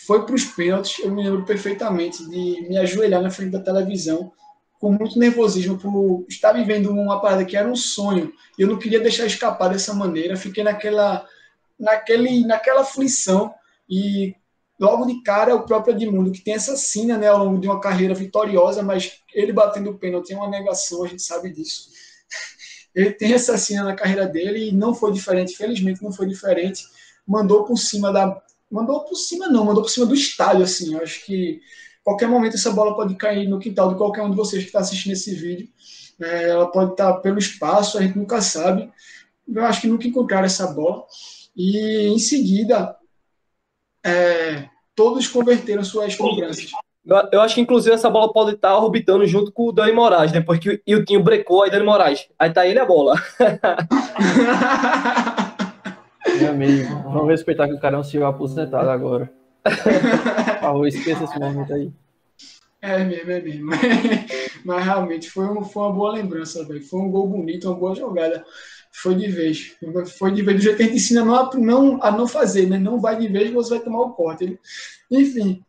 foi para os pênaltis, eu me lembro perfeitamente de me ajoelhar na frente da televisão, com muito nervosismo, por estar vivendo uma parada que era um sonho, e eu não queria deixar escapar dessa maneira, fiquei naquela aflição, e logo de cara, o próprio Edmundo, que tem essa sina, né, ao longo de uma carreira vitoriosa, mas ele batendo o pênalti é uma negação, a gente sabe disso. Ele tem essa sina na carreira dele e não foi diferente, felizmente não foi diferente. Mandou por cima do estádio, assim. Eu acho que qualquer momento essa bola pode cair no quintal de qualquer um de vocês que está assistindo esse vídeo. Ela pode estar pelo espaço, a gente nunca sabe. Eu acho que nunca encontraram essa bola. E em seguida, todos converteram suas cobranças. Eu acho que, inclusive, essa bola pode estar orbitando junto com o Dani Moraes, depois que o Iltinho brecou, aí Dani Moraes. Aí tá ele a bola. Meu amigo, vamos respeitar que o cara é um senhor aposentado agora. Por favor, esqueça esse momento aí. É mesmo. Mas realmente foi uma boa lembrança, velho. Foi um gol bonito, uma boa jogada. Foi de vez. Do jeito que a gente ensina a não fazer, né? Não vai de vez que você vai tomar o corte. Enfim,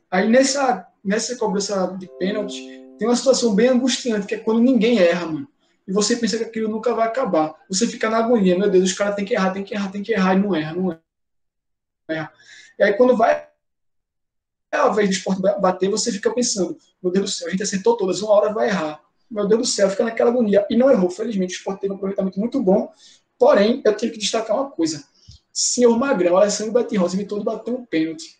aí nessa cobrança de pênalti, tem uma situação bem angustiante, que é quando ninguém erra, mano. E você pensa que aquilo nunca vai acabar. Você fica na agonia, meu Deus, os caras têm que errar, e não erra. E aí quando vai a vez do Sport bater, você fica pensando, meu Deus do céu, a gente acertou todas, uma hora vai errar. Meu Deus do céu, fica naquela agonia. E não errou, felizmente, o Sport teve um aproveitamento muito bom. Porém, eu tenho que destacar uma coisa. Senhor Magrão, Alessandro Batirrosa me todo bateu um pênalti.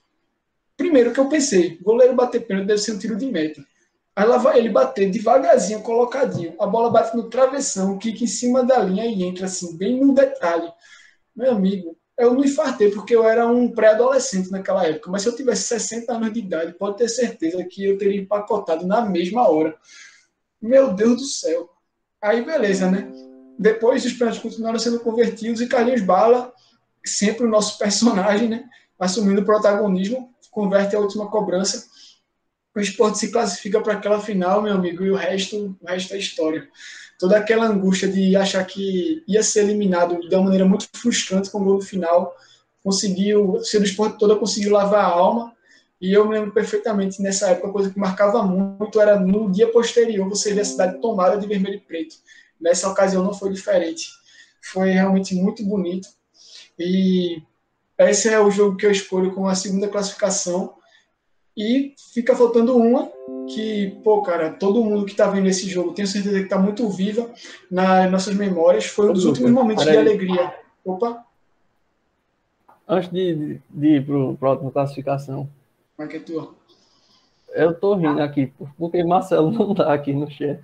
Primeiro que eu pensei, goleiro bater pênalti deve ser um tiro de meta. Aí lá vai ele bater devagarzinho, colocadinho. A bola bate no travessão, quica em cima da linha e entra assim, bem no detalhe. Meu amigo, eu não infartei porque eu era um pré-adolescente naquela época. Mas se eu tivesse 60 anos de idade, pode ter certeza que eu teria empacotado na mesma hora. Meu Deus do céu. Aí beleza, né? Depois os pênaltis continuaram sendo convertidos e Carlinhos Bala, sempre o nosso personagem, né? Assumindo o protagonismo, converte a última cobrança. O Sport se classifica para aquela final, meu amigo, e o resto é história. Toda aquela angústia de achar que ia ser eliminado de uma maneira muito frustrante com o gol no final, o Sport toda conseguiu lavar a alma. E eu me lembro perfeitamente, nessa época, a coisa que marcava muito era no dia posterior você ver a cidade tomada de vermelho e preto. Nessa ocasião não foi diferente. Foi realmente muito bonito. E esse é o jogo que eu escolho como a segunda classificação. E fica faltando uma que, cara, todo mundo que está vendo esse jogo, tenho certeza que está muito viva nas nossas memórias. Foi um dos últimos momentos de alegria. Opa! Antes de ir para a próxima classificação, como é que é tua? Eu tô rindo aqui, porque Marcelo não tá aqui no chat.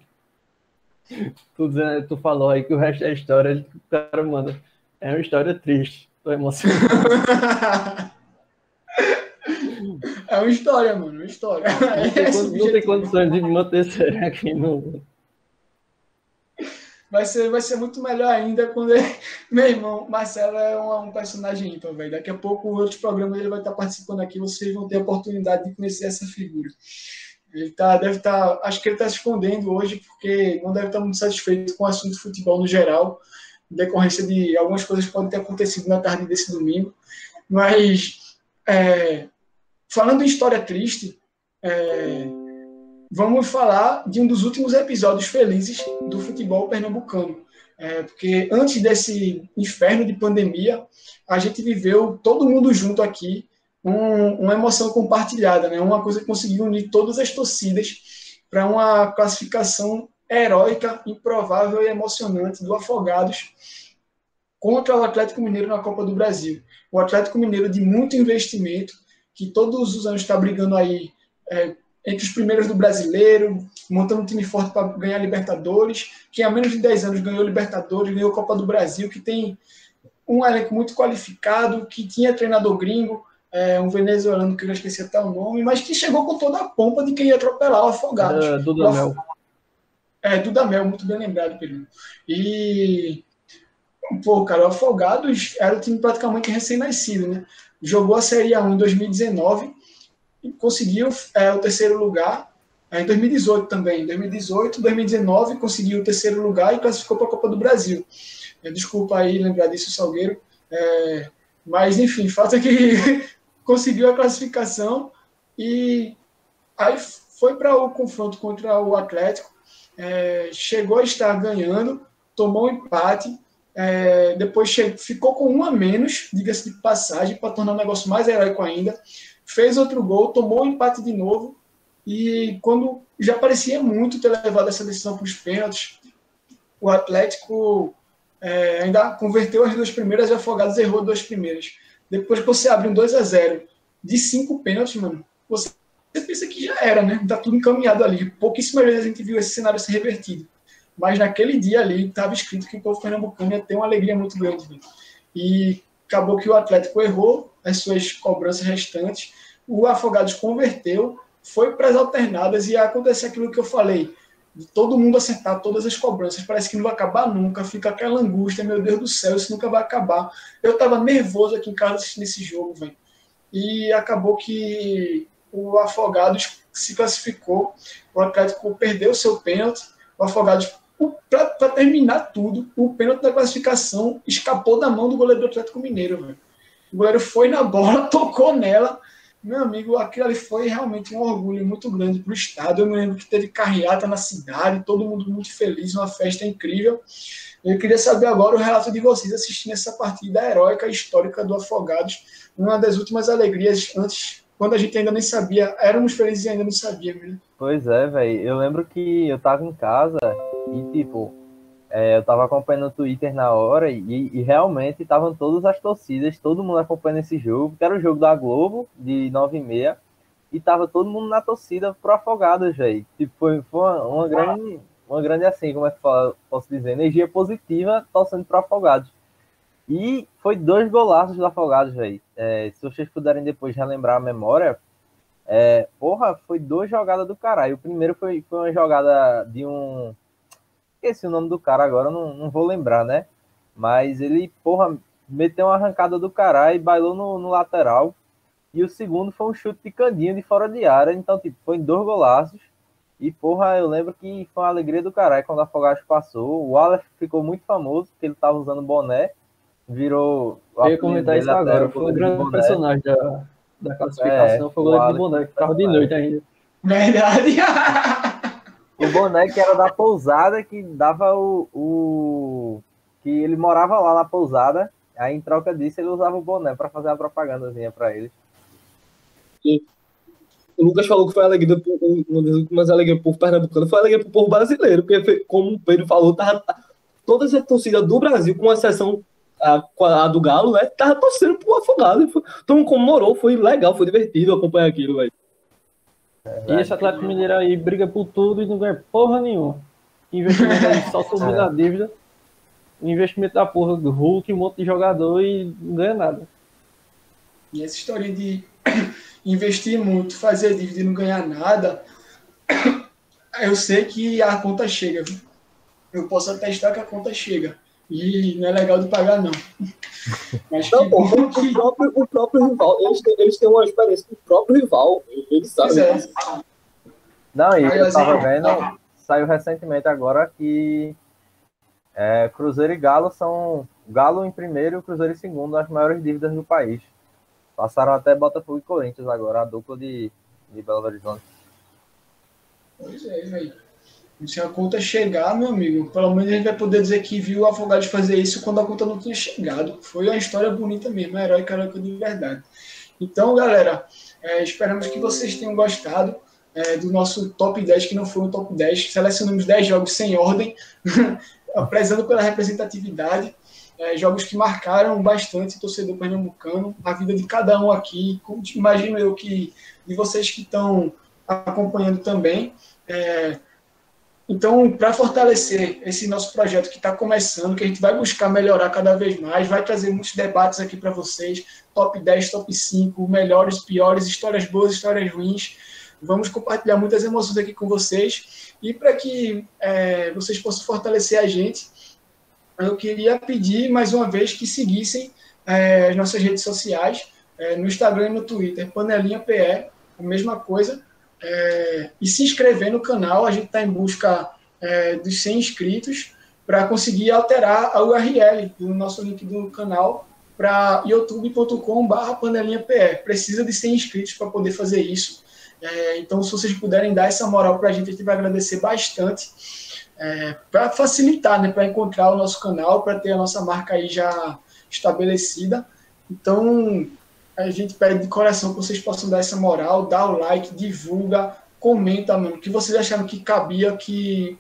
Tu falou aí que o resto é história, o cara manda. É uma história triste, tô emocionado. É uma história, mano, uma história. Não tem condições de manter sério aqui no. Vai ser muito melhor ainda quando ele... Meu irmão, Marcelo é um personagem ímpar, velho. Daqui a pouco, outros programas, ele vai estar participando aqui, vocês vão ter a oportunidade de conhecer essa figura. Ele deve estar... Acho que ele está se escondendo hoje, porque não deve estar muito satisfeito com o assunto de futebol no geral, em decorrência de algumas coisas que podem ter acontecido na tarde desse domingo. Mas, falando em história triste, vamos falar de um dos últimos episódios felizes do futebol pernambucano. Porque antes desse inferno de pandemia, a gente viveu todo mundo junto aqui, uma emoção compartilhada, né? Uma coisa que conseguiu unir todas as torcidas para uma classificação heróica, improvável e emocionante do Afogados contra o Atlético Mineiro na Copa do Brasil. O Atlético Mineiro de muito investimento, que todos os anos está brigando aí entre os primeiros do Brasileiro, montando um time forte para ganhar Libertadores, que há menos de 10 anos ganhou Libertadores, ganhou Copa do Brasil, que tem um elenco muito qualificado, que tinha treinador gringo, um venezuelano que eu já esqueci até o nome, mas que chegou com toda a pompa de quem ia atropelar o Afogados. Dudamel. Dudamel, muito bem lembrado, Pedro. E, pô, cara, o Afogados era um time praticamente recém-nascido, né? Jogou a Série A1 em 2019, conseguiu o terceiro lugar, em 2018 também. Em 2018, 2019, conseguiu o terceiro lugar e classificou para a Copa do Brasil. Desculpa aí lembrar disso, Salgueiro. Mas, enfim, fato é que conseguiu a classificação e aí foi para o confronto contra o Atlético, chegou a estar ganhando, tomou um empate, depois ficou com um a menos, diga-se de passagem, para tornar o negócio mais heróico ainda. Fez outro gol, tomou um empate de novo, e quando já parecia muito ter levado essa decisão para os pênaltis, o Atlético ainda converteu as duas primeiras e o Afogados errou duas primeiras. Depois que você abre um 2-0 de 5 pênaltis, mano, você pensa que já era, né? Tá tudo encaminhado ali. Pouquíssimas vezes a gente viu esse cenário ser revertido. Mas naquele dia ali estava escrito que o povo pernambucano ia ter uma alegria muito grande. Né? E acabou que o Atlético errou as suas cobranças restantes, o Afogados converteu, foi para as alternadas e ia acontecer aquilo que eu falei, de todo mundo acertar todas as cobranças, parece que não vai acabar nunca, fica aquela angústia, meu Deus do céu, isso nunca vai acabar. Eu estava nervoso aqui em casa assistindo esse jogo, velho, e acabou que o Afogados se classificou, o Atlético perdeu o seu pênalti, o Afogados, para terminar tudo, o pênalti da classificação escapou da mão do goleiro do Atlético Mineiro, velho. O goleiro foi na bola, tocou nela. Meu amigo, aquilo ali foi realmente um orgulho muito grande para o estado. Eu me lembro que teve carreata na cidade, todo mundo muito feliz, uma festa incrível. Eu queria saber agora o relato de vocês assistindo essa partida heróica e histórica do Afogados, uma das últimas alegrias antes, quando a gente ainda nem sabia, éramos felizes e ainda não sabíamos, né? Pois é, velho. Eu lembro que eu tava em casa e, tipo, eu tava acompanhando o Twitter na hora e realmente estavam todas as torcidas, todo mundo acompanhando esse jogo, que era o jogo da Globo, de 9h30, e tava todo mundo na torcida pro Afogados, velho. Tipo, foi uma grande, assim, como é que posso dizer, energia positiva torcendo pro Afogados. E foi 2 golaços do Afogados, velho. Se vocês puderem depois relembrar a memória, foi 2 jogadas do caralho. O primeiro foi uma jogada de um... Esqueci o nome do cara agora, não vou lembrar, né? Mas ele, meteu uma arrancada do caralho e bailou no lateral. E o segundo foi um chute de Candinho de fora de área. Então, tipo, foi 2 golaços. E, eu lembro que foi uma alegria do caralho quando o Afogados passou. O Wallace ficou muito famoso, porque ele tava usando boné. Virou... Eu ia comentar isso agora. Foi um grande personagem da classificação. Foi o goleiro de boné, que tava de noite ainda. Verdade. O boné que era da pousada, que dava que ele morava lá na pousada, aí em troca disso ele usava o boné para fazer a propagandazinha para ele. Sim. O Lucas falou que foi alegria, uma das últimas alegrias pro povo pernambucano, foi alegria pro povo brasileiro, porque, como o Pedro falou, todas as torcidas do Brasil, com exceção a do Galo, né, tava torcendo pro Afogado. Então, comemorou, foi legal, foi divertido acompanhar aquilo, velho. E esse Atlético Mineiro aí briga por tudo e não ganha porra nenhuma. Investimento aí só subir na dívida. Investimento da porra do Hulk, um monte de jogador e não ganha nada. E essa história de investir muito, fazer dívida e não ganhar nada, eu sei que a conta chega, viu? Eu posso atestar que a conta chega. E não é legal de pagar, não. Mas Não, pô, o próprio rival, eles têm uma experiência com o próprio rival, eles sabem. Não, e Aí, eu tava assim, vendo, saiu recentemente agora que Cruzeiro e Galo são Galo em primeiro e o Cruzeiro em segundo, as maiores dívidas do país. Passaram até Botafogo e Corinthians agora, a dupla de Belo Horizonte. Pois é, velho. Se a conta chegar, meu amigo, pelo menos a gente vai poder dizer que viu o Afogados fazer isso quando a conta não tinha chegado. Foi uma história bonita mesmo, herói caraca de verdade. Então, galera, esperamos que vocês tenham gostado do nosso top 10, que não foi um top 10. Selecionamos 10 jogos sem ordem, prezando pela representatividade. Jogos que marcaram bastante o torcedor pernambucano, a vida de cada um aqui. Imagino eu que de vocês que estão acompanhando também. Então, para fortalecer esse nosso projeto que está começando, que a gente vai buscar melhorar cada vez mais, vai trazer muitos debates aqui para vocês, top 10, top 5, melhores, piores, histórias boas, histórias ruins. Vamos compartilhar muitas emoções aqui com vocês. E para que vocês possam fortalecer a gente, eu queria pedir mais uma vez que seguissem as nossas redes sociais, no Instagram e no Twitter, Panelinha PE, a mesma coisa. E se inscrever no canal. A gente está em busca dos 100 inscritos para conseguir alterar a URL do nosso link do canal para youtube.com/panelinhape. Precisa de 100 inscritos para poder fazer isso. Então, se vocês puderem dar essa moral para a gente vai agradecer bastante, para facilitar, né, para encontrar o nosso canal, para ter a nossa marca aí já estabelecida. Então, a gente pede de coração que vocês possam dar essa moral, dá o like, divulga, comenta, mano, o que vocês acharam que cabia, que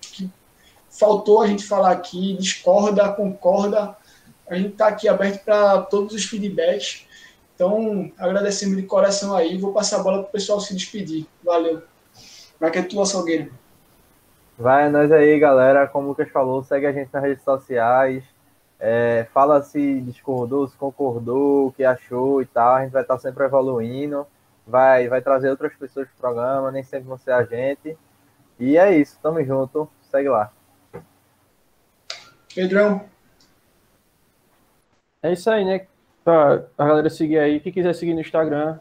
faltou a gente falar aqui, discorda, concorda. A gente está aqui aberto para todos os feedbacks. Então, agradecendo de coração aí, vou passar a bola para o pessoal se despedir. Valeu. Vai que é tua, Salgueiro. Vai, nós aí, galera. Como o Lucas falou, segue a gente nas redes sociais. Fala se discordou, se concordou, o que achou e tal. A gente vai estar sempre evoluindo. Vai trazer outras pessoas pro programa, nem sempre vão ser a gente. E é isso, tamo junto. Segue lá. Pedrão. É isso aí, né? Pra a galera seguir aí. Quem quiser seguir no Instagram,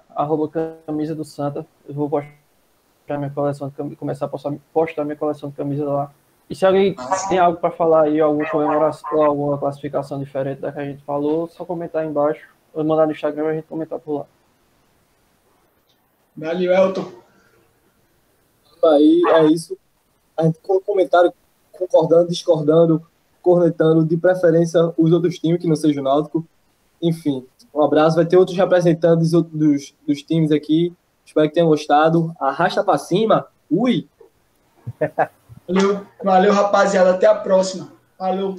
@camisa do Santa. Eu vou postar minha coleção de camisa, começar a postar minha coleção de camisas lá. E se alguém tem algo para falar aí, alguma comemoração, alguma classificação diferente da que a gente falou, só comentar aí embaixo, ou mandar no Instagram e a gente comentar por lá. Valeu, Elton. Aí é isso. A gente com comentário concordando, discordando, cornetando, de preferência os outros times que não seja o Náutico. Enfim, um abraço. Vai ter outros representantes dos times aqui. Espero que tenham gostado. Arrasta pra cima. Ui! Valeu, rapaziada. Até a próxima. Valeu.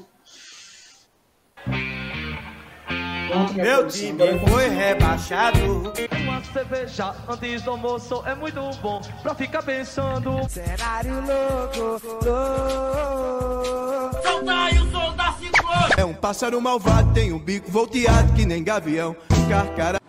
Pronto, Meu time foi rebaixado. Uma cerveja antes do almoço é muito bom pra ficar pensando. Cenário louco, solta aí o som da ciclone. É um pássaro malvado, tem um bico volteado que nem gavião. Carcara.